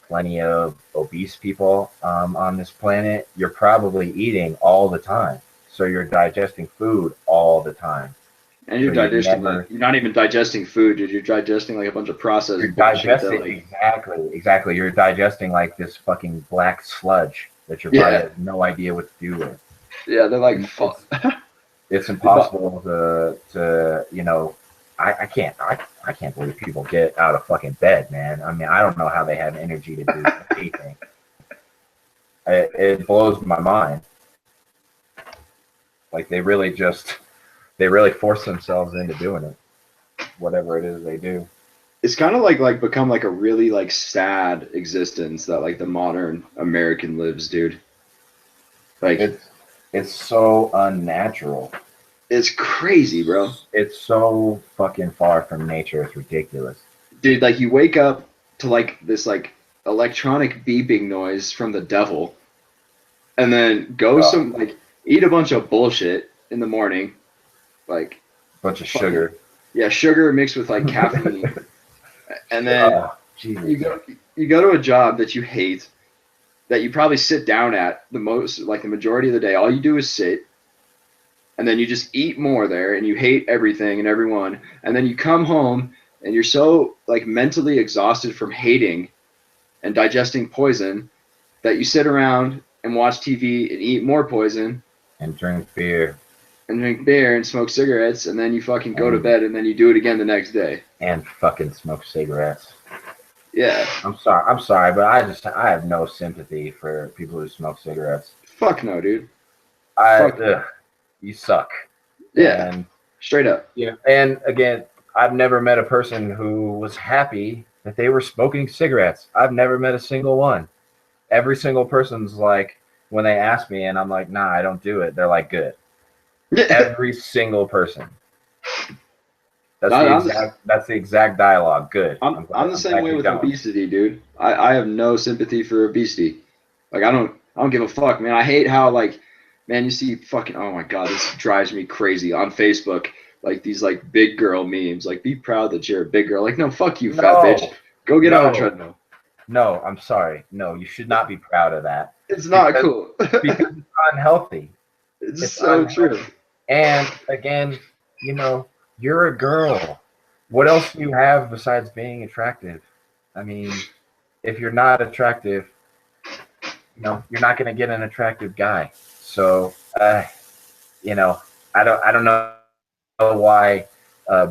plenty of obese people on this planet, you're probably eating all the time, so you're digesting food all the time.
And
So
you're digesting like you're not even digesting food, dude. You're digesting like a bunch of
you're
processed bullshit that
digesting
like
exactly. You're digesting like this fucking black sludge that your body
yeah.
has no idea what to do with.
Yeah, they're like
And
fuck.
it's impossible to I can't believe people get out of fucking bed, man. I mean, I don't know how they have energy to do anything. It blows my mind. Like they really force themselves into doing it, whatever it is they do.
It's kind of like become like a really like sad existence that like the modern American lives, dude. Like
It's so unnatural.
it's crazy, bro.
It's so fucking far from nature. It's ridiculous.
Dude, like you wake up to like this like electronic beeping noise from the devil, and then go
Oh,
some like eat a bunch of bullshit in the morning, like
bunch of
fucking
sugar.
yeah, sugar mixed with like caffeine, and then
Oh,
you
Jesus.
go you go to a job that you hate, that you probably sit down at the most like the majority of the day. All you do is sit, and then you just eat more there, and you hate everything and everyone, and then you come home and you're so like mentally exhausted from hating and digesting poison that you sit around and watch TV and eat more poison
And drink beer
and drink beer and smoke cigarettes, and then you fucking go to
and
bed and then you do it again the next day.
fucking smoke cigarettes.
Yeah.
I'm sorry, but I have no sympathy for people who smoke cigarettes.
Fuck no, dude. Fuck.
You suck.
Yeah.
And
Straight up.
and again, I've never met a person who was happy that they were smoking cigarettes. I've never met a single one. Every single person's like, when they ask me and I'm like, nah, I don't do it, they're like, good.
Yeah.
Every single person.
I'm
That's the exact dialogue. Good.
I'm the same way with obesity, dude. I have no sympathy for obesity. Like I don't give a fuck, man. I hate how like, man, you see fucking, oh my god, this drives me crazy on Facebook. Like these like big girl memes, like be proud that you're a big girl. Like no, fuck you, fat bitch. Go get on a treadmill.
No, I'm sorry. No, you should not be proud of that.
It's not cool.
Because it's unhealthy.
It's so true.
And again, you're a girl. What else do you have besides being attractive? I mean, if you're not attractive, you're not going to get an attractive guy. So, I don't know why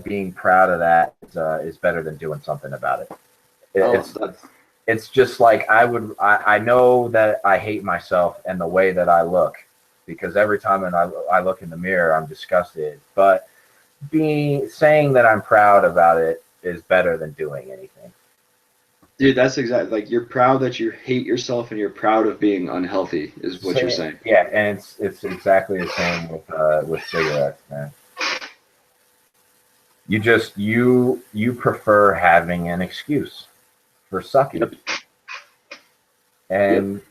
being proud of that is better than doing something about it.
Oh,
it's just like I know that I hate myself and the way that I look, because every time I look in the mirror, I'm disgusted. But saying that I'm proud about it is better than doing anything.
Dude, that's exactly, like, you're proud that you hate yourself and you're proud of being unhealthy is what you're saying.
Yeah, and it's exactly the same with cigarettes, man. You prefer having an excuse for sucking.
Yep.
And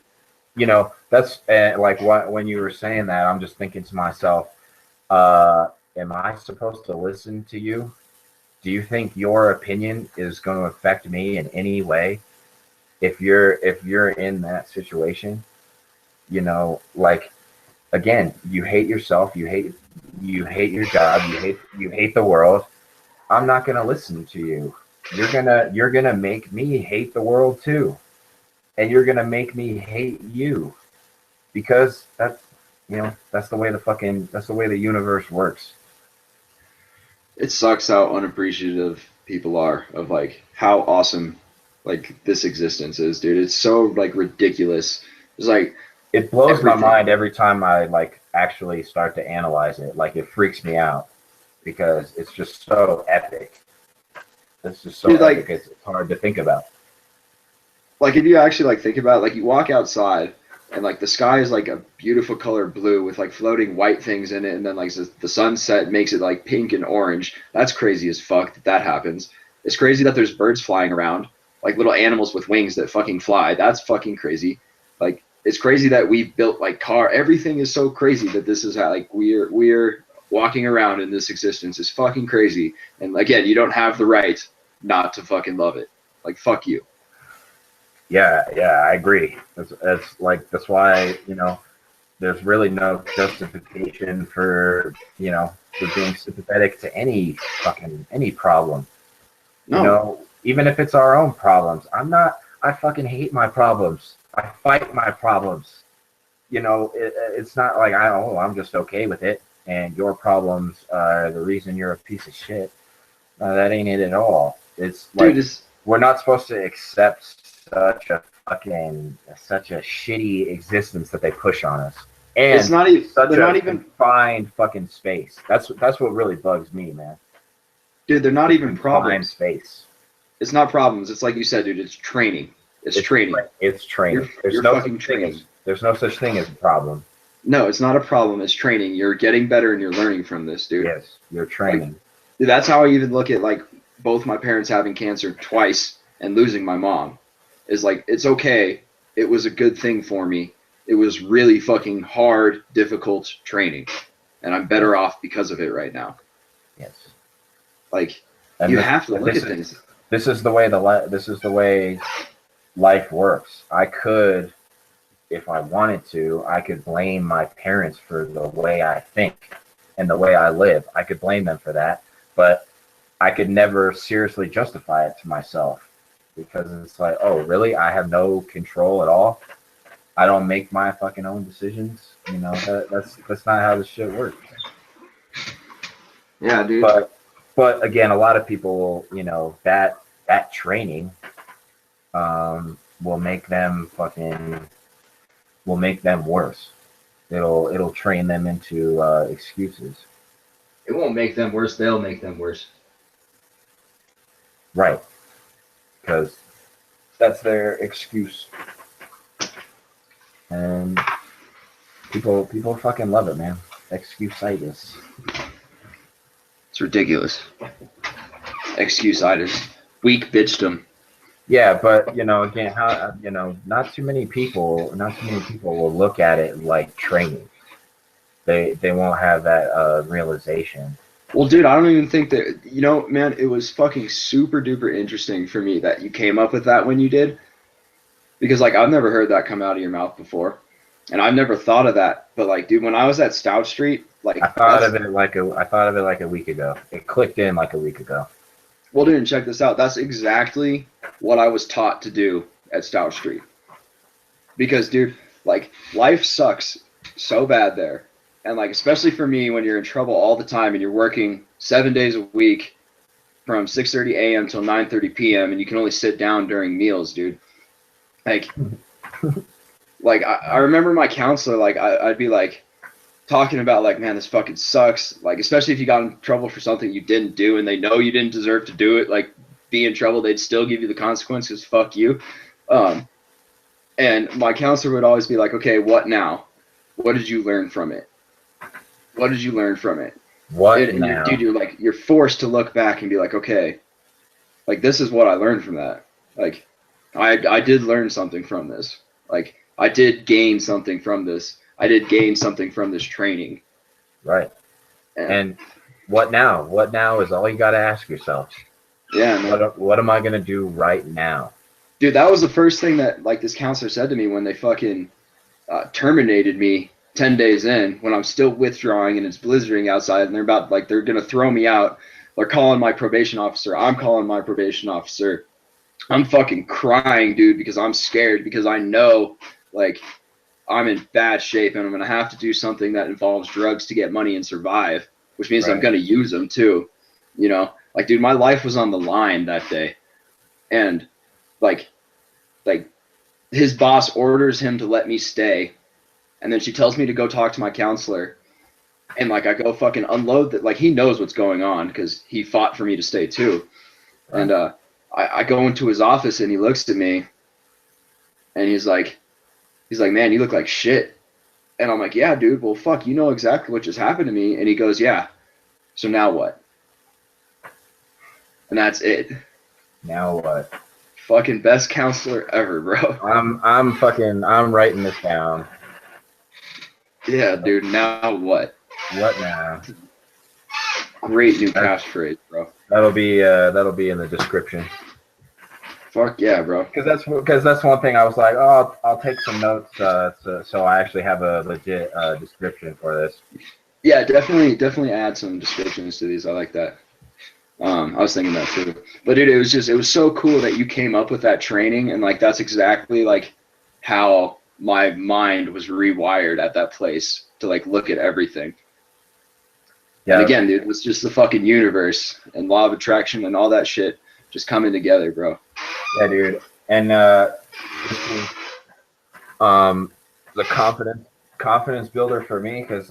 you know, that's like when you were saying that, I'm just thinking to myself, am I supposed to listen to you? Do you think your opinion is going to affect me in any way if you're in that situation? You know, like, again, you hate yourself, you hate your job, you hate the world. I'm not going to listen to you. You're going to make me hate the world too. And you're going to make me hate you, because that's the way the universe works.
It sucks how unappreciative people are of like how awesome like this existence is, dude. It's so like ridiculous. It's like
It blows
everything.
my mind every time I like actually start to analyze it. Like, it freaks me out because it's just so epic. It's just so
Dude, like,
epic. It's hard to think about.
Like, if you actually like think about it, like, you walk outside and like the sky is like a beautiful color blue with like floating white things in it, and then like the sunset makes it like pink and orange. That's crazy as fuck that happens. It's crazy that there's birds flying around, like little animals with wings that fucking fly. That's fucking crazy. Like, it's crazy that we built like everything is so crazy that this is how like we're walking around in this existence is fucking crazy. And again, you don't have the right not to fucking love it. Like, fuck you.
Yeah, I agree. That's why, there's really no justification for being sympathetic to any problem.
No.
Even if it's our own problems. I fucking hate my problems. I fight my problems. It's not like I'm just okay with it, and your problems are the reason you're a piece of shit. That ain't it at all. It's like, dude, we're not supposed to accept such a shitty existence that they push on us, and
it's not even
such a confined fucking space. That's what really bugs me, man.
Dude, they're not even problems.
Space.
It's not problems. It's like you said, dude. It's training. It's training.
It's training.
You're fucking training.
There's no such thing as a problem.
No, it's not a problem. It's training. You're getting better and you're learning from this, dude.
Yes, you're training.
Like, dude, that's how I even look at like both my parents having cancer twice and losing my mom. Is like, it's okay. It was a good thing for me. It was really fucking hard, difficult training, and I'm better off because of it right now.
Yes.
Like, you have to look at things.
This is the way life works. I could, if I wanted to, I could blame my parents for the way I think and the way I live. I could blame them for that, but I could never seriously justify it to myself. Because it's like, oh, really? I have no control at all. I don't make my fucking own decisions. That's not how this shit works.
Yeah, dude.
But again, a lot of people, that training, will make them worse. It'll train them into excuses.
It won't make them worse. They'll make them worse.
Right. Because that's their excuse, and people fucking love it, man. Excuse-itis.
It's ridiculous. Excuse-itis. Weak bitchdom.
Yeah, but again, how not too many people will look at it like training. They won't have that realization.
Well, dude, I don't even think that, man, it was fucking super duper interesting for me that you came up with that when you did. Because, like, I've never heard that come out of your mouth before. And I've never thought of that. But, like, dude, when I was at Stout Street, like,
I thought of it like a week ago. It clicked in like a week ago.
Well, dude, check this out. That's exactly what I was taught to do at Stout Street. Because, dude, like, life sucks so bad there. And, like, especially for me, when you're in trouble all the time and you're working 7 days a week from 6:30 a.m. till 9:30 p.m. and you can only sit down during meals, dude. Like, I remember my counselor, like, I'd be like talking about like, man, this fucking sucks. Like, especially if you got in trouble for something you didn't do and they know you didn't deserve to do it, like be in trouble, they'd still give you the consequences. Fuck you. And my counselor would always be like, okay, what now? What did you learn from it? What did you learn from it?
What now?
Dude, you're forced to look back and be like, okay, like this is what I learned from that. Like, I did learn something from this. Like, I did gain something from this. I did gain something from this training.
Right. And what now? What now is all you got to ask yourself.
Yeah. Man.
What am I going to do right now?
Dude, that was the first thing that like this counselor said to me when they fucking terminated me 10 days in, when I'm still withdrawing and it's blizzarding outside and they're going to throw me out. They're calling my probation officer. I'm calling my probation officer. I'm fucking crying, dude, because I'm scared, because I know like I'm in bad shape and I'm going to have to do something that involves drugs to get money and survive, which means I'm going to use them too. You know, like, dude, my life was on the line that day. And like his boss orders him to let me stay. And then she tells me to go talk to my counselor. And like, I go fucking unload that. Like, he knows what's going on because he fought for me to stay too. And I go into his office and he looks at me and he's like, man, you look like shit. And I'm like, yeah, dude, well, fuck, you know exactly what just happened to me. And he goes, yeah, so now what? And that's it.
Now what?
Fucking best counselor ever, bro.
I'm writing this down.
Yeah, dude, now what?
What now?
Great new catchphrase, bro.
That'll be in the description.
Fuck yeah, bro.
Because that's one thing I was like, oh, I'll take some notes so I actually have a legit description for this.
Yeah, definitely add some descriptions to these. I like that. I was thinking that too. But dude, it was so cool that you came up with that training, and like that's exactly like how my mind was rewired at that place to like look at everything. Yeah. And again, dude, it was just the fucking universe and law of attraction and all that shit just coming together, bro.
Yeah, dude. And the confidence builder for me, because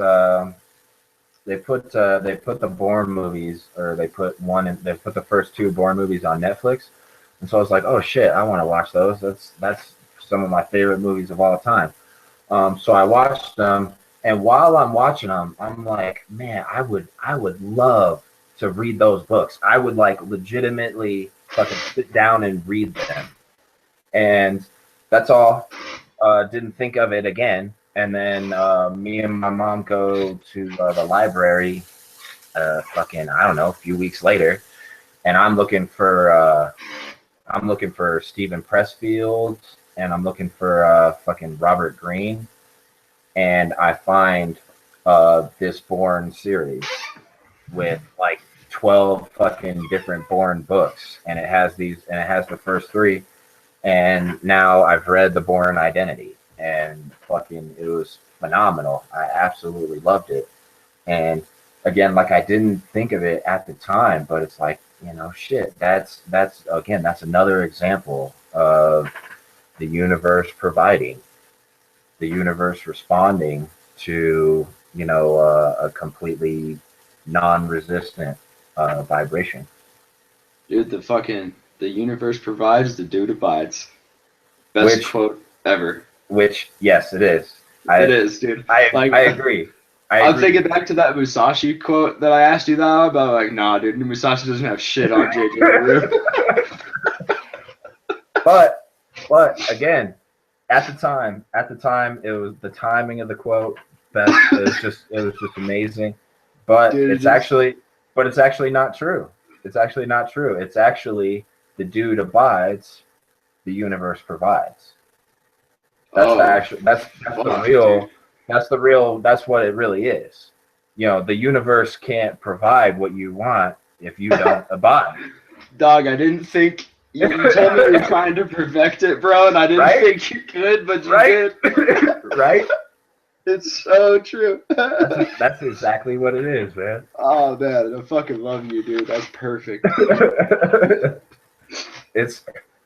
they put the Bourne movies, or they put the first two Bourne movies on Netflix, and so I was like, oh shit, I want to watch those. That's some of my favorite movies of all time. So I watched them, and while I'm watching them, I'm like, man, I would love to read those books. I would like legitimately fucking sit down and read them, and that's all. Didn't think of it again. And then me and my mom go to the library, fucking, I don't know, a few weeks later, and I'm looking for Stephen Pressfield, and I'm looking for fucking Robert Greene, and I find this Bourne series with like 12 fucking different Bourne books, and it has the first three, and now I've read the Bourne Identity. And fucking, it was phenomenal. I absolutely loved it. And again, like, I didn't think of it at the time, but it's like, you know, shit, that's another example of the universe providing, the universe responding to, you know, a completely non-resistant vibration.
Dude, the universe provides, the dude abides. Best quote ever.
Which, yes, it is.
It is, dude.
I agree.
I'm thinking back to that Musashi quote that I asked you that about, like, nah, dude, Musashi doesn't have shit on JJ LaRue.
But again, at the time, it was the timing of the quote. It was just amazing. But dude, it's actually not true. It's actually not true. It's actually the dude abides, the universe provides. That's what it really is. You know, the universe can't provide what you want if you don't abide.
Dog, I didn't think you told me you were trying to perfect it, bro, and I didn't think you could, but you did.
Right?
It's so true.
That's exactly what it is, man.
Oh man, I fucking love you, dude. That's perfect.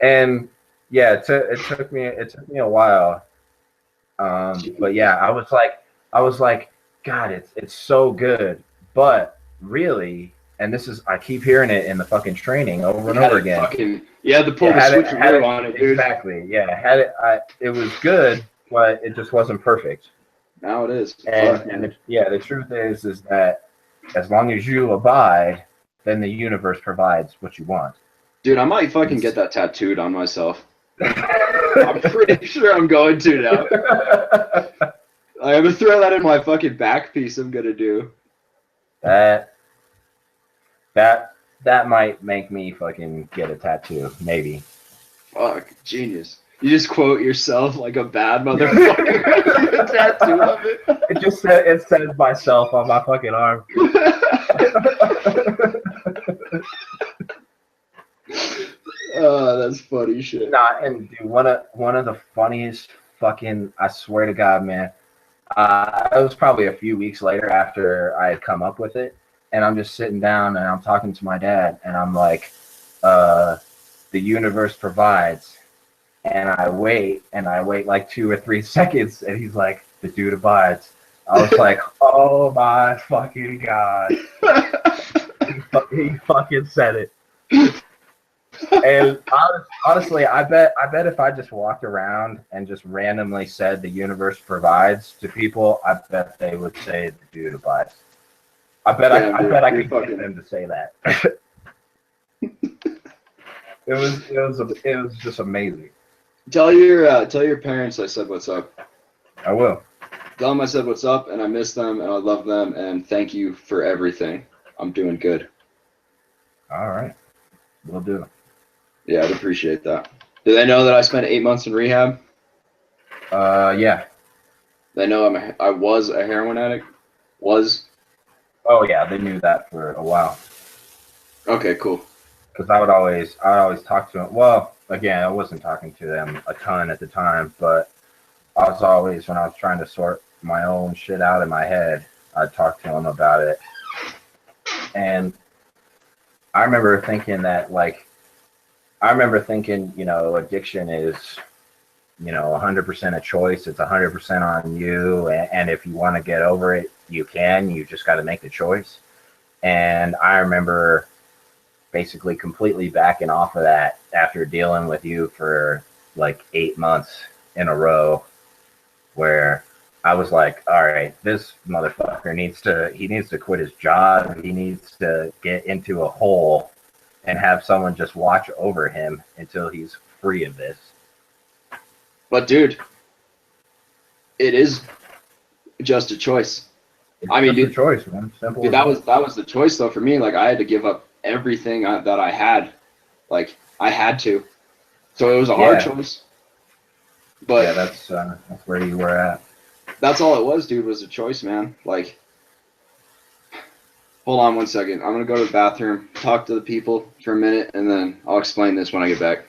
And Yeah, it took me a while. But yeah, I was like, God, it's so good. But really, and this is I keep hearing it in the fucking training over and over again.
You had to pull
Yeah,
the switcheroo on it, dude.
exactly. Yeah, it was good, but it just wasn't perfect.
Now it is.
And
Fuck, man.
the truth is that as long as you abide, then the universe provides what you want.
Dude, I might fucking get that tattooed on myself. I'm pretty sure I'm going to now. I'm gonna throw that in my fucking back piece. I'm gonna do
that that might make me fucking get a tattoo, maybe.
fuck genius. You just quote yourself like a bad motherfucker. A tattoo of it.
It says myself on my fucking arm.
Oh, that's funny shit.
Nah, and dude, one of the funniest fucking, I swear to God, man. It was probably a few weeks later after I had come up with it, and I'm just sitting down and I'm talking to my dad, and I'm like, the universe provides, and I wait like 2 or 3 seconds, and he's like, the dude abides. I was like, oh my fucking God. He fucking said it. And honestly, I bet if I just walked around and just randomly said the universe provides to people, I bet they would say the dude abides. I bet I could get them to say that. It was just amazing.
Tell your parents I said what's up.
I will.
Tell them I said what's up, and I miss them, and I love them, and thank you for everything. I'm doing good.
All right, will do.
Yeah, I'd appreciate that. Do they know that I spent 8 months in rehab?
Yeah.
They know I was a heroin addict? Was?
Oh yeah, they knew that for a while.
Okay, cool.
Because I would always talk to them. Well, again, I wasn't talking to them a ton at the time, but I was always, when I was trying to sort my own shit out in my head, I'd talk to them about it. And I remember thinking, addiction is, 100% a choice. It's 100% on you. And if you want to get over it, you can. You just got to make the choice. And I remember basically completely backing off of that after dealing with you for like 8 months in a row, where I was like, all right, this motherfucker needs to quit his job. He needs to get into a hole and have someone just watch over him until he's free of this.
But dude, it is just a choice. I mean, dude,
a choice, man. Simple.
Dude, that was the choice though for me. Like I had to give up everything that I had. Like I had to. So it was a hard choice. But
yeah, that's where you were at.
That's all it was, dude, was a choice, man. Like, hold on 1 second. I'm gonna go to the bathroom, talk to the people for a minute, and then I'll explain this when I get back.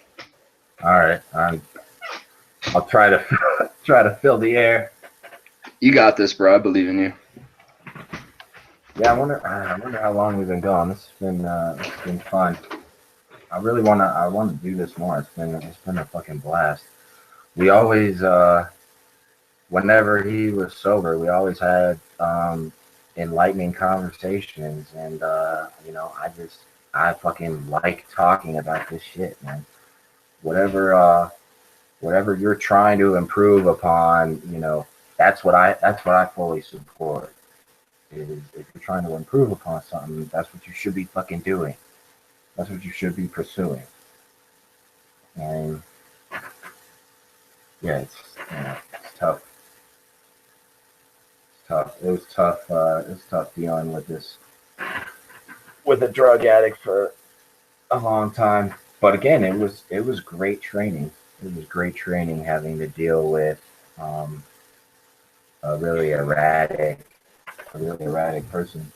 All right. I'll try to fill the air.
You got this, bro. I believe in you.
Yeah, I wonder how long we've been going. It's been fun. I want to do this more. It's been a fucking blast. We always, whenever he was sober, we always had enlightening conversations, and I fucking like talking about this shit, man. Whatever you're trying to improve upon, that's what I fully support. If you're trying to improve upon something, that's what you should be fucking doing. That's what you should be pursuing. And yeah, it's tough. It's tough. It was tough. It was tough dealing with a drug addict for a long time. But again, it was great training. It was great training having to deal with a really erratic person,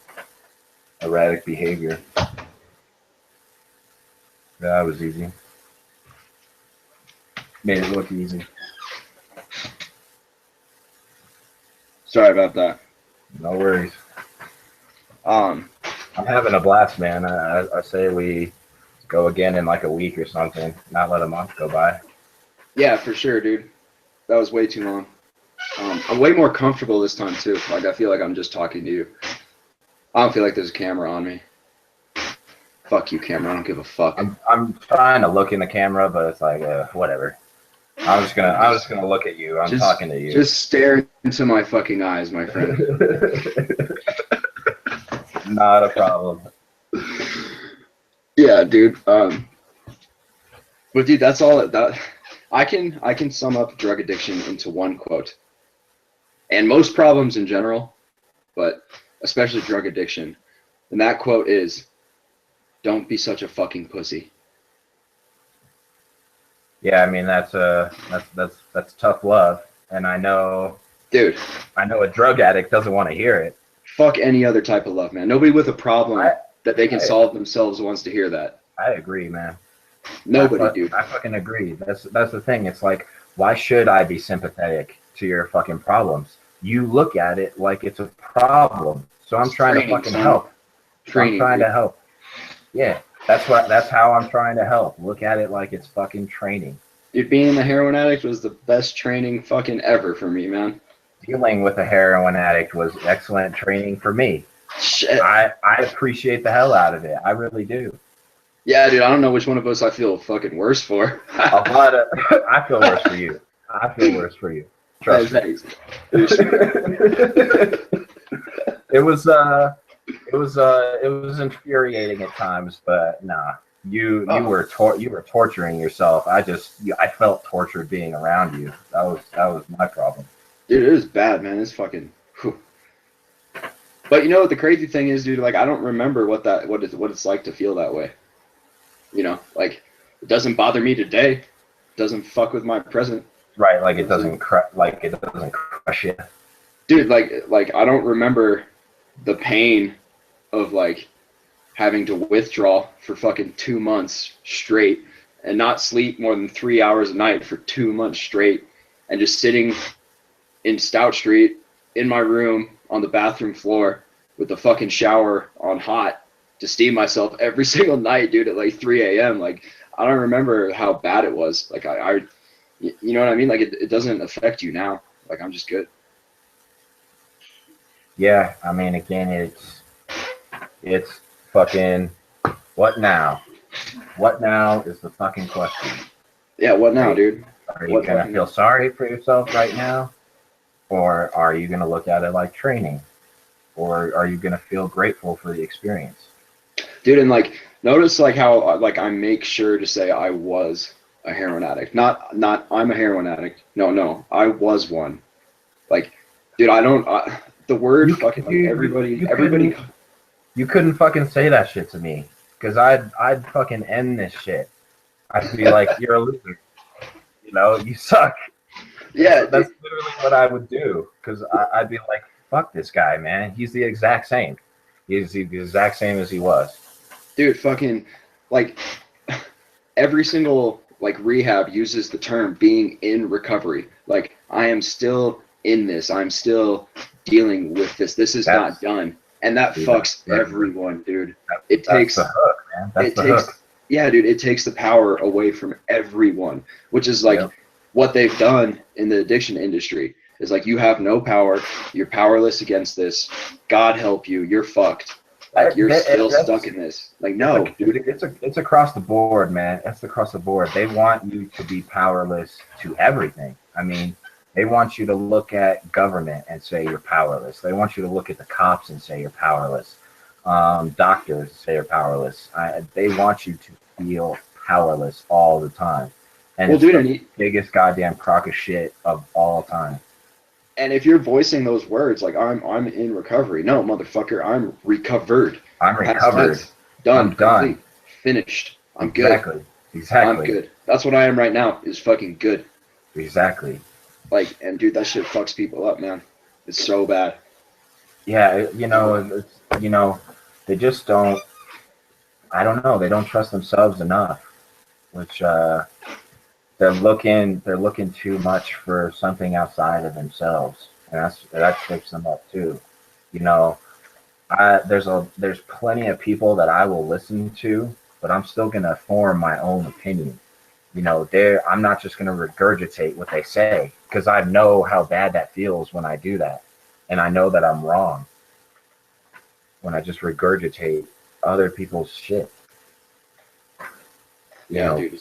erratic behavior. That was easy. Made it look easy.
Sorry about that.
No worries.
I'm
having a blast, man. I say we go again in like a week or something. Not let a month go by.
Yeah, for sure, dude. That was way too long. I'm way more comfortable this time too. Like I feel like I'm just talking to you. I don't feel like there's a camera on me. Fuck you, camera. I don't give a fuck.
I'm trying to look in the camera, but it's like whatever. I'm just gonna look at you. I'm talking to you.
Just stare into my fucking eyes, my friend.
Not a problem.
Yeah, dude. But dude, that's all that I can sum up drug addiction into one quote. And most problems in general, but especially drug addiction. And that quote is, "Don't be such a fucking pussy."
Yeah, I mean that's tough love, and
dude,
I know a drug addict doesn't want to hear it.
Fuck any other type of love, man. Nobody with a problem that they can solve themselves wants to hear that.
I agree, man.
Nobody, dude.
I fucking agree. That's the thing. It's like, why should I be sympathetic to your fucking problems? You look at it like it's a problem. So I'm trying to fucking help. I'm trying to help. Yeah, that's how I'm trying to help. Look at it like it's fucking training.
Dude, being a heroin addict was the best training fucking ever for me, man.
Dealing with a heroin addict was excellent training for me.
Shit.
I appreciate the hell out of it. I really do.
Yeah, dude, I don't know which one of us I feel fucking worse for.
I feel worse for you. I feel worse for you. Trust me. It was infuriating at times, but nah. You were torturing yourself. I felt tortured being around you. That was my problem.
Dude, it is bad, man. It's fucking. Whew. But you know what the crazy thing is, dude? Like I don't remember what it's like to feel that way. You know, like it doesn't bother me today. It doesn't fuck with my present.
Right, like it doesn't crush you.
Dude, like I don't remember the pain of like having to withdraw for fucking 2 months straight and not sleep more than 3 hours a night for 2 months straight and just sitting in Stout Street in my room on the bathroom floor with the fucking shower on hot to steam myself every single night, dude, at like 3 a.m. Like, I don't remember how bad it was. Like, you know what I mean? Like, it doesn't affect you now. Like, I'm just good.
Yeah, I mean, again, it's fucking, what now? What now is the fucking question.
Yeah, what now, dude?
Are you going to feel sorry for yourself right now? Or are you going to look at it like training? Or are you going to feel grateful for the experience?
Dude, and like, notice like how like I make sure to say I was a heroin addict. Not I'm a heroin addict. No, I was one. Like, dude, the word everybody.
You couldn't fucking say that shit to me, because I'd fucking end this shit. I'd be like, you're a loser. You know, you suck.
Yeah,
that's literally what I would do, because I'd be like, fuck this guy, man. He's the exact same. He's the exact same as he was.
Dude, fucking, like, every single, like, rehab uses the term being in recovery. Like, I am still in this. I'm still dealing with this. This is not done. And that fucks everyone, dude.
That's the hook, man. That's the hook.
Yeah, dude, it takes the power away from everyone, which is, like, what they've done in the addiction industry. Is like, you have no power. You're powerless against this. God help you. You're fucked. Like, you're still stuck in this. Like, no, dude.
It's across the board, man. It's across the board. They want you to be powerless to everything. I mean, they want you to look at government and say you're powerless. They want you to look at the cops and say you're powerless. Doctors and say you're powerless. They want you to feel powerless all the time. And it's the biggest goddamn crock of shit of all time.
And if you're voicing those words, like, I'm in recovery. No, motherfucker, I'm recovered.
I'm recovered.
Done.
I'm done.
Complete. Finished. I'm good.
Exactly.
I'm good. That's what I am right now, is fucking good.
Exactly.
Like, and dude, that shit fucks people up, man. It's so bad.
Yeah, they just don't, I don't know, they don't trust themselves enough, which, they're looking too much for something outside of themselves, and that trips them up too. You know, there's plenty of people that I will listen to, but I'm still gonna form my own opinion. I'm not just going to regurgitate what they say, because I know how bad that feels when I do that. And I know that I'm wrong when I just regurgitate other people's shit.
Dude.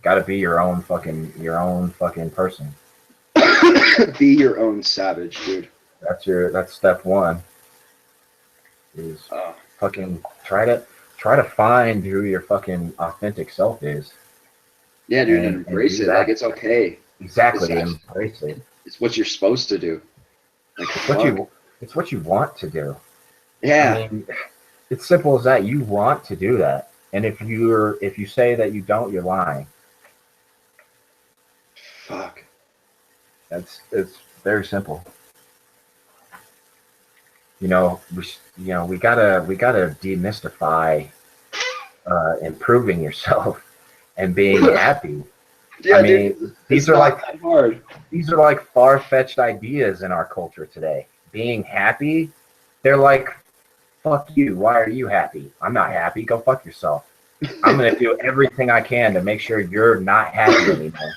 Got to be your own fucking person.
Be your own savage, dude.
That's step one. Is fucking try to find who your fucking authentic self is.
Yeah, dude, and embrace it. Like, it's okay.
Exactly, embrace it.
It's what you're supposed to do. Like,
it's what you want to do.
Yeah.
I mean, it's simple as that. You want to do that, and if you say that you don't, you're lying.
Fuck.
It's very simple. We gotta demystify improving yourself and being happy.
Yeah,
I mean,
dude,
these are like
hard.
These are like far-fetched ideas in our culture today. Being happy, they're like, fuck you. Why are you happy? I'm not happy. Go fuck yourself. I'm gonna do everything I can to make sure you're not happy anymore.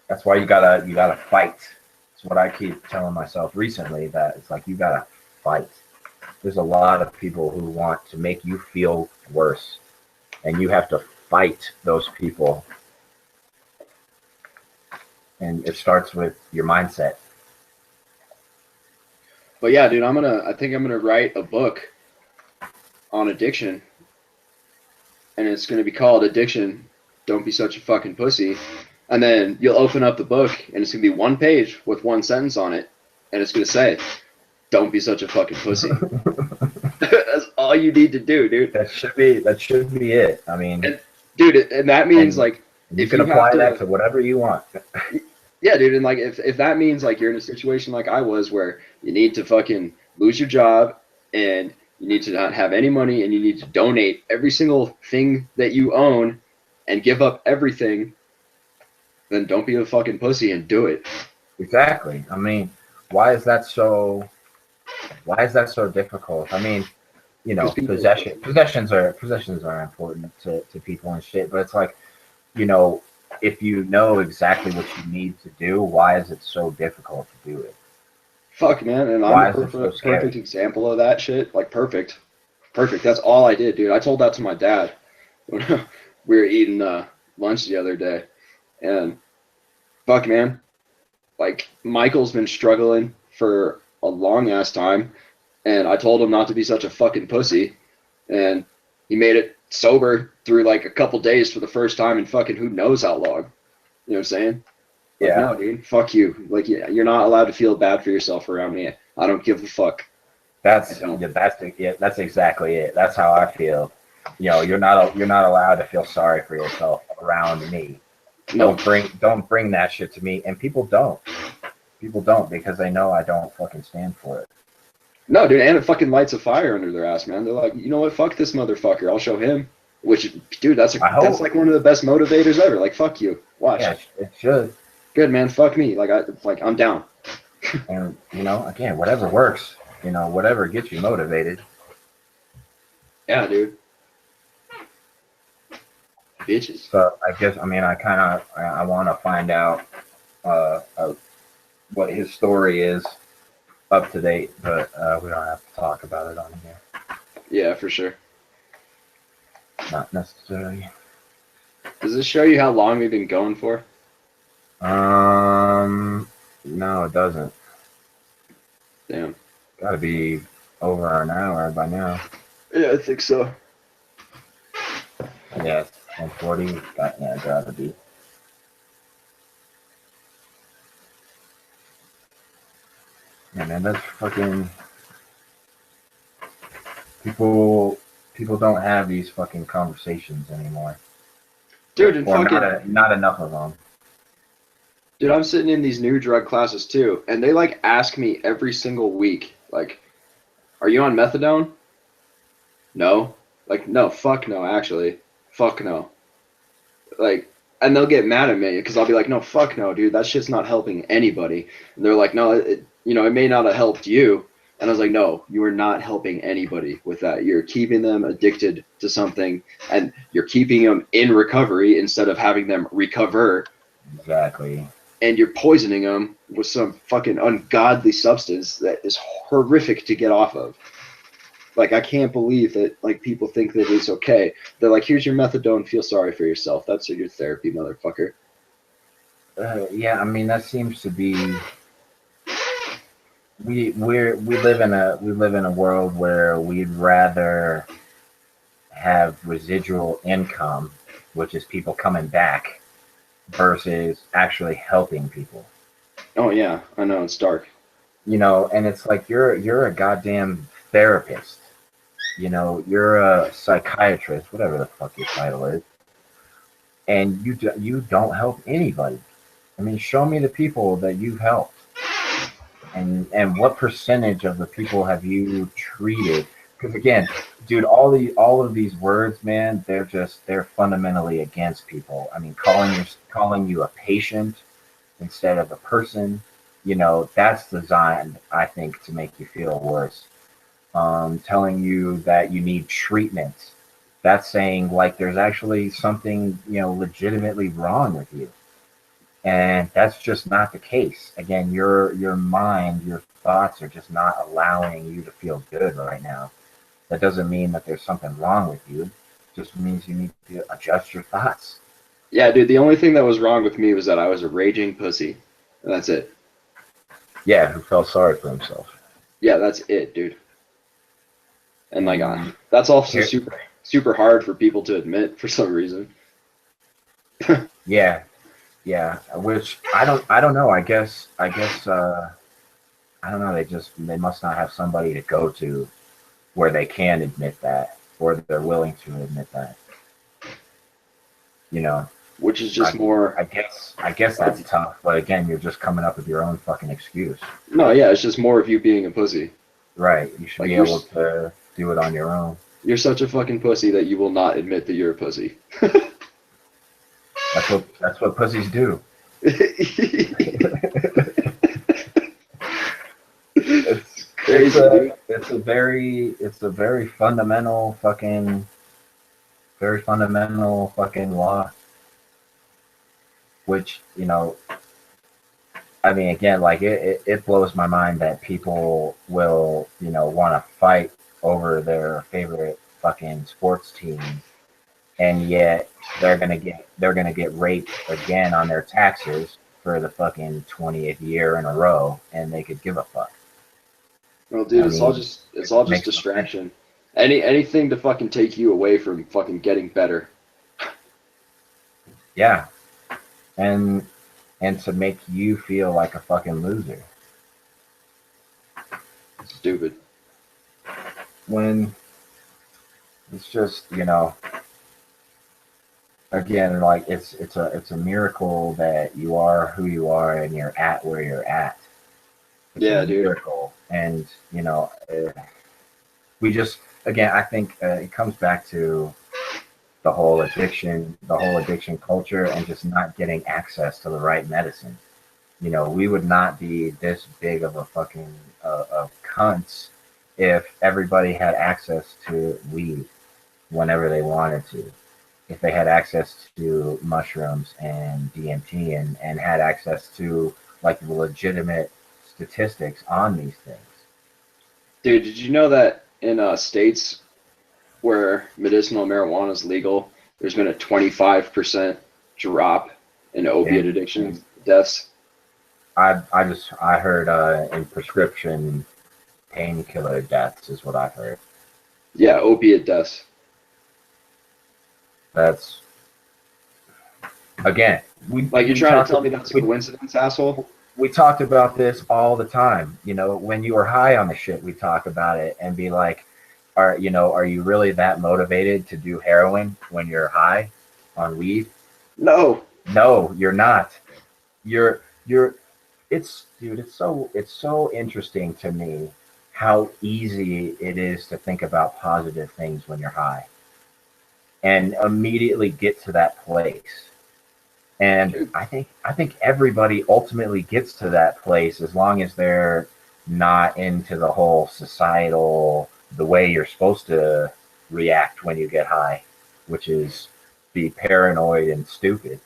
That's why you gotta fight. It's what I keep telling myself recently, that it's like you gotta fight. There's a lot of people who want to make you feel worse, and you have to fight those people. And it starts with your mindset.
But yeah, dude, I think I'm gonna write a book on addiction, and it's gonna be called Addiction, Don't Be Such a Fucking Pussy. And then you'll open up the book, and it's gonna be one page with one sentence on it, and it's gonna say, "Don't be such a fucking pussy." That's all you need to do, dude.
That should be it. I mean,
and that means like
you can apply that to whatever you want.
Yeah, dude, and like if that means like you're in a situation like I was, where you need to fucking lose your job and you need to not have any money and you need to donate every single thing that you own and give up everything, then don't be a fucking pussy and do it.
Exactly. I mean, why is that so difficult? I mean, possessions are important to people and shit, but it's like, if you know exactly what you need to do, why is it so difficult to do it?
Fuck, man, and I'm a perfect example of that shit. Like, perfect. That's all I did, dude. I told that to my dad when we were eating lunch the other day, and fuck, man, like, Michael's been struggling for a long ass time, and I told him not to be such a fucking pussy, and he made it sober through like a couple days for the first time in fucking who knows how long. You know what I'm saying? Like,
yeah.
No, dude, fuck you. Like, you're not allowed to feel bad for yourself around me. I don't give a fuck.
That's exactly it. That's how I feel. You're not allowed to feel sorry for yourself around me.
No.
Don't bring that shit to me. And people don't because they know I don't fucking stand for it.
No, dude, and it fucking lights a fire under their ass, man. They're like, you know what? Fuck this motherfucker. I'll show him. Which, dude, that's like one of the best motivators ever. Like, fuck you. Watch.
Yeah, it should.
Good, man. Fuck me. I'm down.
And again, whatever works. Whatever gets you motivated.
Yeah, dude. Bitches.
So I guess I want to find out what his story is up to date, but we don't have to talk about it on here.
Yeah, for sure.
Not necessarily.
Does this show you how long we've been going for?
No, it doesn't.
Damn.
Gotta be over an hour by now.
Yeah, I think so.
Yeah, 140. Gotta be. Yeah, man, that's fucking. People don't have these fucking conversations anymore.
Dude, and
fucking not enough of them.
Dude, I'm sitting in these new drug classes too, and they like ask me every single week, like, are you on methadone? No. Like, no, fuck no, actually. Fuck no. Like, and they'll get mad at me because I'll be like, no, fuck no, dude, that shit's not helping anybody. And they're like, no, it may not have helped you, And I was like, no, you are not helping anybody with that. You're keeping them addicted to something, and you're keeping them in recovery instead of having them recover.
Exactly.
And you're poisoning them with some fucking ungodly substance that is horrific to get off of. Like, I can't believe that, like, people think that it's okay. They're like, here's your methadone, feel sorry for yourself. That's your therapy, motherfucker.
Yeah, I mean that seems to be we live in a world where we'd rather have residual income, which is people coming back, versus actually helping people.
Oh yeah, I know, it's dark.
You know, and it's like you're a goddamn therapist. You know, you're a psychiatrist, whatever the fuck your title is, and you don't help anybody. I mean, show me the people that you've helped, and what percentage of the people have you treated? Because again, dude, all of these words, man, they're fundamentally against people. I mean, calling you a patient instead of a person, you know, that's designed, I think, to make you feel worse. Telling you that you need treatment, that's saying like there's actually something, you know, legitimately wrong with you. And that's just not the case. Again, your mind, your thoughts are just not allowing you to feel good right now. That doesn't mean that there's something wrong with you. It just means you need to adjust your thoughts.
Yeah, dude, the only thing that was wrong with me was that I was a raging pussy. And that's it.
Yeah, who felt sorry for himself.
Yeah, that's it, dude. And like, that's also super hard for people to admit for some reason.
Yeah, yeah. Which I don't know. I don't know. They must not have somebody to go to where they can admit that, or they're willing to admit that. You know,
which is just more.
I guess that's tough. But again, you're just coming up with your own fucking excuse.
No, yeah, it's just more of you being a pussy.
Right. You should be able to do it on your own.
You're such a fucking pussy that you will not admit that you're a pussy.
That's what pussies do. It's crazy. It's a very fundamental fucking law. Which, you know, I mean, again, like it blows my mind that people will, you know, want to fight over their favorite fucking sports team, and yet they're gonna get raped again on their taxes for the fucking 20th year in a row, and they could give a fuck.
Well, dude, it's all just distraction. Anything to fucking take you away from fucking getting better.
Yeah, and to make you feel like a fucking loser.
Stupid.
When it's just, you know, again, like it's a miracle that you are who you are and you're at where you're at. It's a miracle. And, you know, we just, again, I think it comes back to the whole addiction culture, and just not getting access to the right medicine. You know, we would not be this big of a fucking of cunts if everybody had access to weed whenever they wanted to. If they had access to mushrooms and DMT, and had access to like the legitimate statistics on these things.
Dude, did you know that in states where medicinal marijuana is legal, there's been a 25% drop in opiate addiction deaths?
I heard in prescription painkiller deaths is what I heard.
Yeah, opiate deaths.
That's, again,
you're trying to tell me that's a coincidence, asshole?
We talked about this all the time. You know, when you were high on the shit, we talk about it and be like, are you really that motivated to do heroin when you're high on weed?
No,
you're not. It's so interesting to me how easy it is to think about positive things when you're high and immediately get to that place. And I think everybody ultimately gets to that place as long as they're not into the whole societal, the way you're supposed to react when you get high, which is be paranoid and stupid.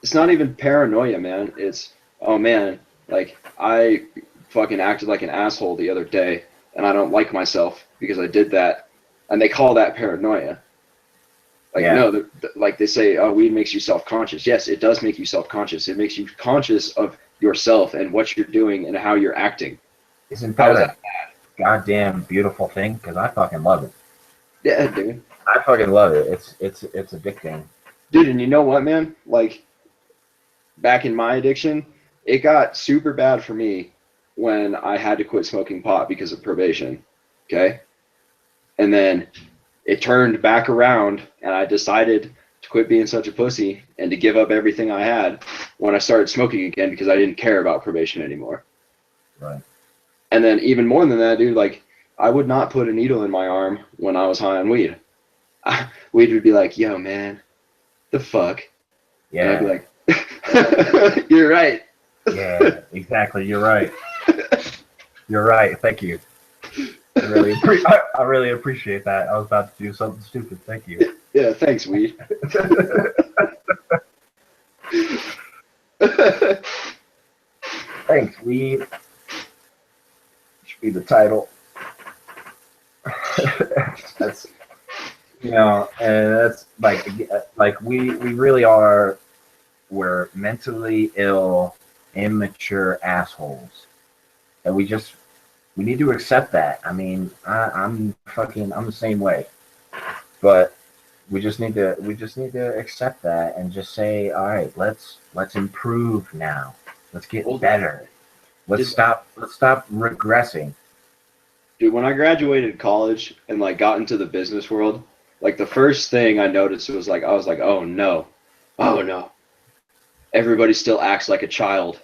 It's not even paranoia, man. It's, oh man, like I fucking acted like an asshole the other day, and I don't like myself because I did that, and they call that paranoia. Like,
Yeah.
no, like they say, oh, weed makes you self-conscious. Yes, it does make you self-conscious. It makes you conscious of yourself and what you're doing and how you're acting.
Isn't
How
that
is
a goddamn beautiful thing? Because I fucking love it.
Yeah, dude.
I fucking love it. It's addicting.
Dude, and you know what, man? Like, back in my addiction, it got super bad for me when I had to quit smoking pot because of probation. Okay? And then it turned back around, and I decided to quit being such a pussy and to give up everything I had when I started smoking again because I didn't care about probation anymore.
Right.
And then even more than that, dude, like I would not put a needle in my arm when I was high on weed. Weed would be like, yo, man, the fuck?
Yeah.
And I'd be like, you're right.
Yeah, exactly. You're right. You're right. Thank you. I really appreciate that. I was about to do something stupid. Thank you.
Yeah, thanks, weed.
Thanks, weed. Should be the title. That's, you know, and that's like we really are. We're mentally ill, immature assholes, and we need to accept that. I mean, I'm the same way, but we just need to accept that and just say, all right, let's improve now. Let's get better. Let's stop regressing.
Dude, when I graduated college and like got into the business world, like the first thing I noticed was like I was like, oh no, everybody still acts like a child,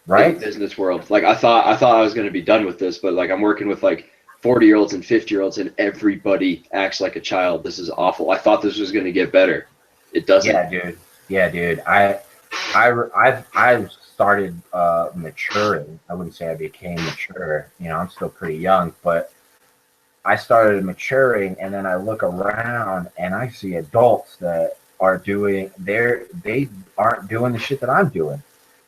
right?
In the business world. Like I thought I was gonna be done with this, but like I'm working with like 40-year-olds and 50-year-olds, and everybody acts like a child. This is awful. I thought this was gonna get better. It doesn't.
Yeah, dude. I've started maturing. I wouldn't say I became mature. You know, I'm still pretty young, but I started maturing, and then I look around and I see adults that are doing they aren't doing the shit that I'm doing.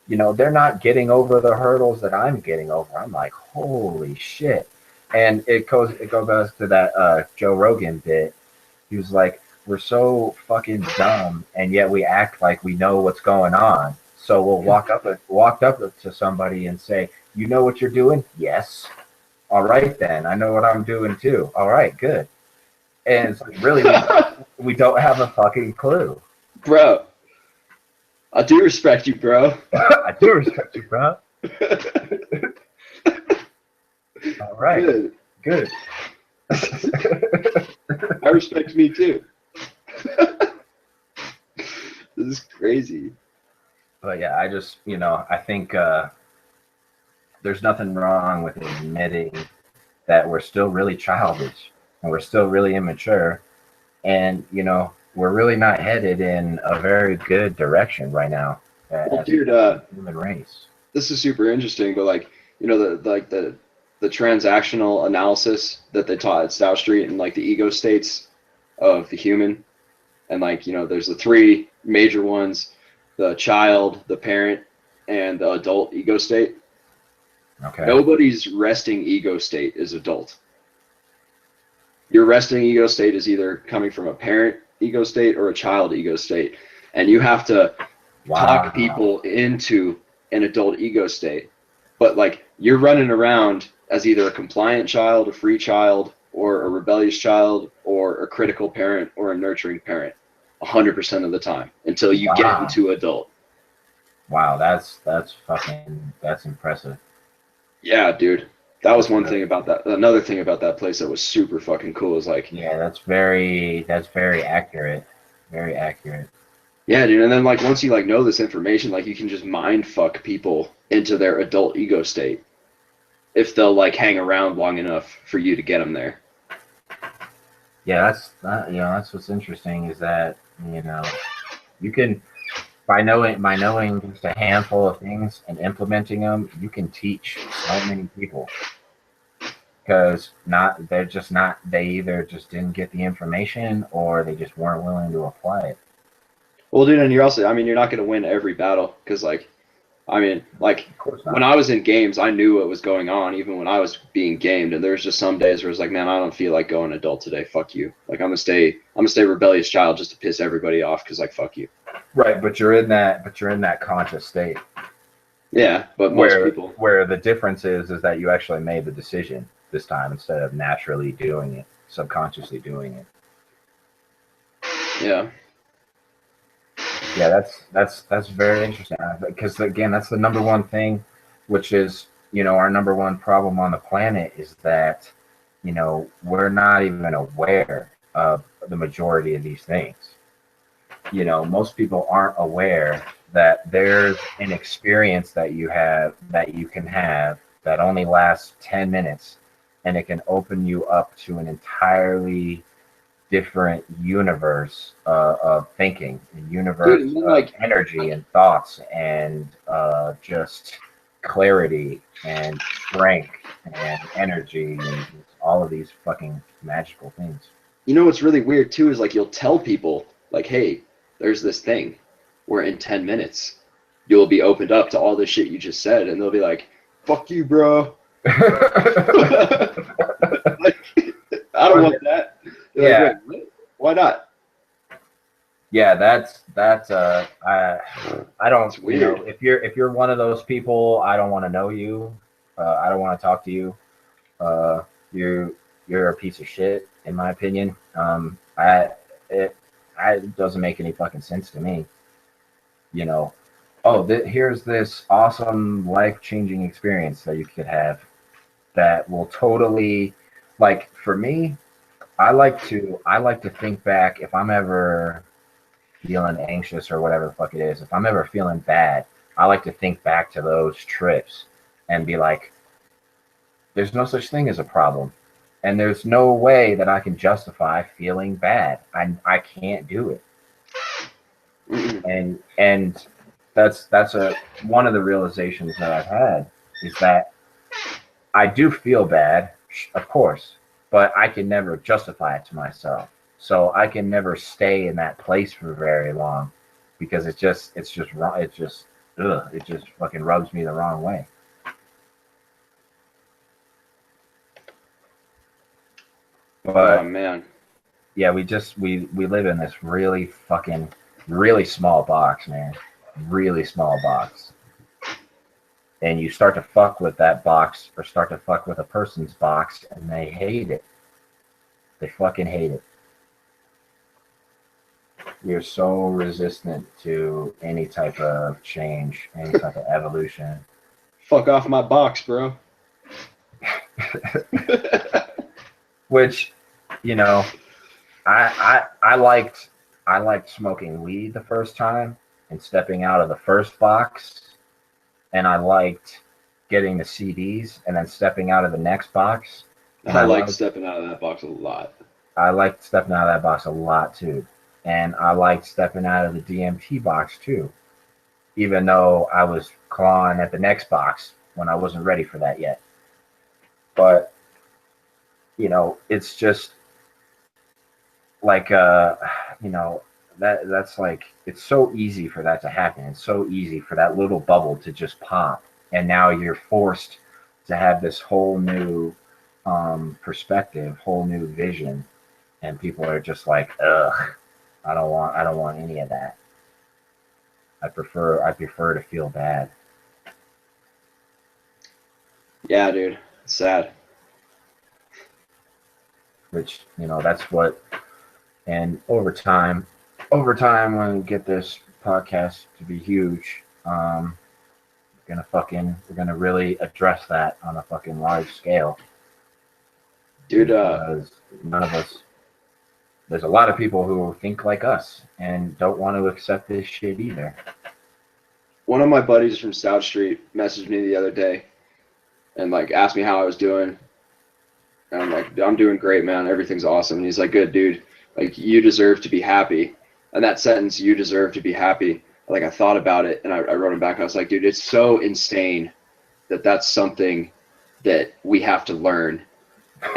You know, they're not getting over the hurdles that I'm getting over. I'm like, holy shit. And it goes back to that Joe Rogan bit. He was like, we're so fucking dumb, and yet we act like we know what's going on. So we'll walk up to somebody and say, you know what you're doing? Yes. All right, then. I know what I'm doing too. All right, good. And it's like, really, we don't have a fucking clue.
Bro, I do respect you, bro.
I do respect you, bro. All right, good.
I respect me too. This is crazy.
But yeah, I just, you know, I think there's nothing wrong with admitting that we're still really childish and we're still really immature, and you know, we're really not headed in a very good direction right now.
Well, dude,
human race.
this is super interesting, but like, you know, the transactional analysis that they taught at South Street and like the ego states of the human, and like, you know, there's the three major ones: the child, the parent, and the adult ego state.
Okay.
Nobody's resting ego state is adult. Your resting ego state is either coming from a parent ego state or a child ego state, and you have to talk people into an adult ego state. But like, you're running around as either a compliant child, a free child, or a rebellious child, or a critical parent, or a nurturing parent 100% of the time until you get into adult.
Wow, that's impressive.
Yeah, dude. That was one thing about that. Another thing about that place that was super fucking cool is like,
yeah, that's very accurate. Very accurate.
yeah, dude. And then like once you like know this information, like you can just mind fuck people into their adult ego state if they'll like hang around long enough for you to get them there.
Yeah, that's what's interesting is that, you know, you can by knowing just a handful of things and implementing them, you can teach so many people because they either just didn't get the information or they just weren't willing to apply it.
Well, dude, and you're also, I mean, you're not going to win every battle because, like, I mean, like,
Of course not.
when I was in games, I knew what was going on, even when I was being gamed. And there was just some days where it's like, man, I don't feel like going adult today. Fuck you. Like, I'm gonna stay rebellious child just to piss everybody off because, like, fuck you.
Right, but you're in that conscious state.
Yeah, but most people.
Where the difference is that you actually made the decision this time instead of naturally doing it, subconsciously doing it.
Yeah.
Yeah, that's very interesting because again, that's the number one thing, which is, you know, our number one problem on the planet is that, you know, we're not even aware of the majority of these things. You know, most people aren't aware that there's an experience that you can have that only lasts 10 minutes and it can open you up to an entirely different universe of thinking, a universe
Dude,
of
like,
energy and thoughts and just clarity and strength and energy and all of these fucking magical things.
you know what's really weird too is like you'll tell people like, hey, there's this thing where in 10 minutes you'll be opened up to all this shit you just said, and they'll be like, fuck you, bro. Like, I don't want that. They're
Yeah.
like, wait, why not?
Yeah, I don't, you know, if you're one of those people, I don't want to know you. I don't want to talk to you. You're a piece of shit, in my opinion. It doesn't make any fucking sense to me. You know, oh, here's this awesome life-changing experience that you could have that will totally, like, for me, I like to think back if I'm ever feeling anxious or whatever the fuck it is. If I'm ever feeling bad, I like to think back to those trips and be like, there's no such thing as a problem. And there's no way that I can justify feeling bad. I can't do it. And that's one of the realizations that I've had is that I do feel bad, of course, but I can never justify it to myself. So I can never stay in that place for very long because it's just wrong. It just fucking rubs me the wrong way. But
oh man,
yeah, we live in this really small box, man. Really small box. And you start to fuck with that box or start to fuck with a person's box and they hate it. They fucking hate it. You're so resistant to any type of change, any type of evolution.
fuck off my box, bro.
Which, you know, I liked smoking weed the first time and stepping out of the first box, and I liked getting the CDs and then stepping out of the next box. And
I like stepping out of that box a lot.
I liked stepping out of that box a lot too. And I liked stepping out of the DMT box too, even though I was clawing at the next box when I wasn't ready for that yet. But, you know, it's just like, you know, that's like, it's so easy for that to happen. It's so easy for that little bubble to just pop. And now you're forced to have this whole new perspective, whole new vision. And people are just like, ugh. I don't want any of that. I prefer to feel bad.
Yeah, dude. It's sad.
Which, you know, that's what, and over time when we get this podcast to be huge, we're gonna really address that on a fucking large scale.
Dude,
because none of us, there's a lot of people who think like us and don't want to accept this shit either.
One of my buddies from South Street messaged me the other day and like asked me how I was doing. And I'm like, I'm doing great, man. Everything's awesome. And he's like, good, dude. Like, you deserve to be happy. And that sentence, you deserve to be happy. Like, I thought about it and I wrote him back. I was like, dude, it's so insane that that's something that we have to learn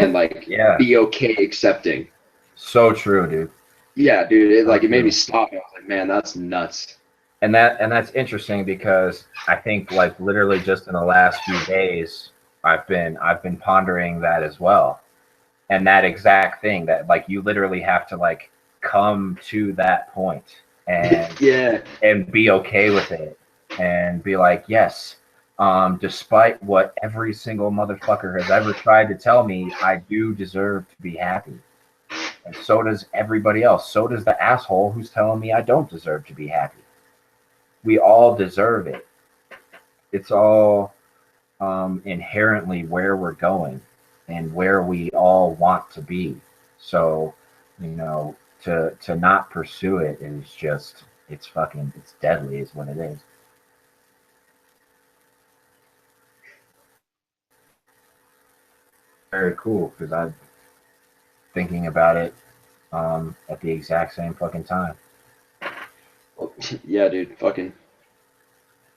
and like
Yeah.
be okay accepting.
So true, dude.
Yeah, dude. It
So
it made me
true.
stop. I was like, man, that's nuts.
And that's interesting because I think like literally just in the last few days I've been pondering that as well. And that exact thing that like you literally have to like come to that point and
Yeah.
be okay with it and be like, yes, despite what every single motherfucker has ever tried to tell me, I do deserve to be happy. And so does everybody else. So does the asshole who's telling me I don't deserve to be happy. We all deserve it. It's all inherently where we're going and where we all want to be. So, you know, to not pursue it is just it's deadly is what it is. Very cool because I'm thinking about it at the exact same fucking time.
Yeah, dude. Fucking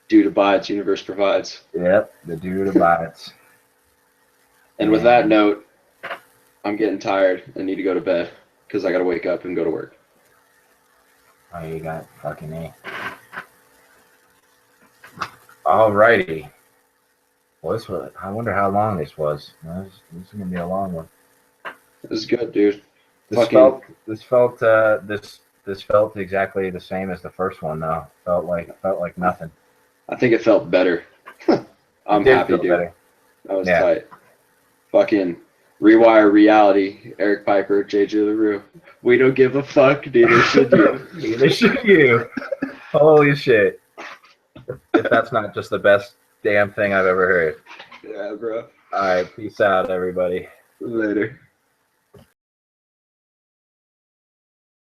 dude abides, universe provides.
Yep, the dude abides.
And with that note, I'm getting tired and need to go to bed because I got to wake up and go to work.
Oh, you got fucking A. Alrighty. Well, this was, I wonder how long this was. This is gonna be a long one.
This is good, dude.
This felt exactly the same as the first one though. Felt like nothing.
I think it felt better. I'm happy, dude. Better. That was tight. Fucking Rewire reality. Eric Pieper, JJ LaRue. We don't give a fuck, neither should you.
Neither should you. Holy shit. If that's not just the best damn thing I've ever heard.
Yeah, bro.
All right, peace out, everybody.
Later.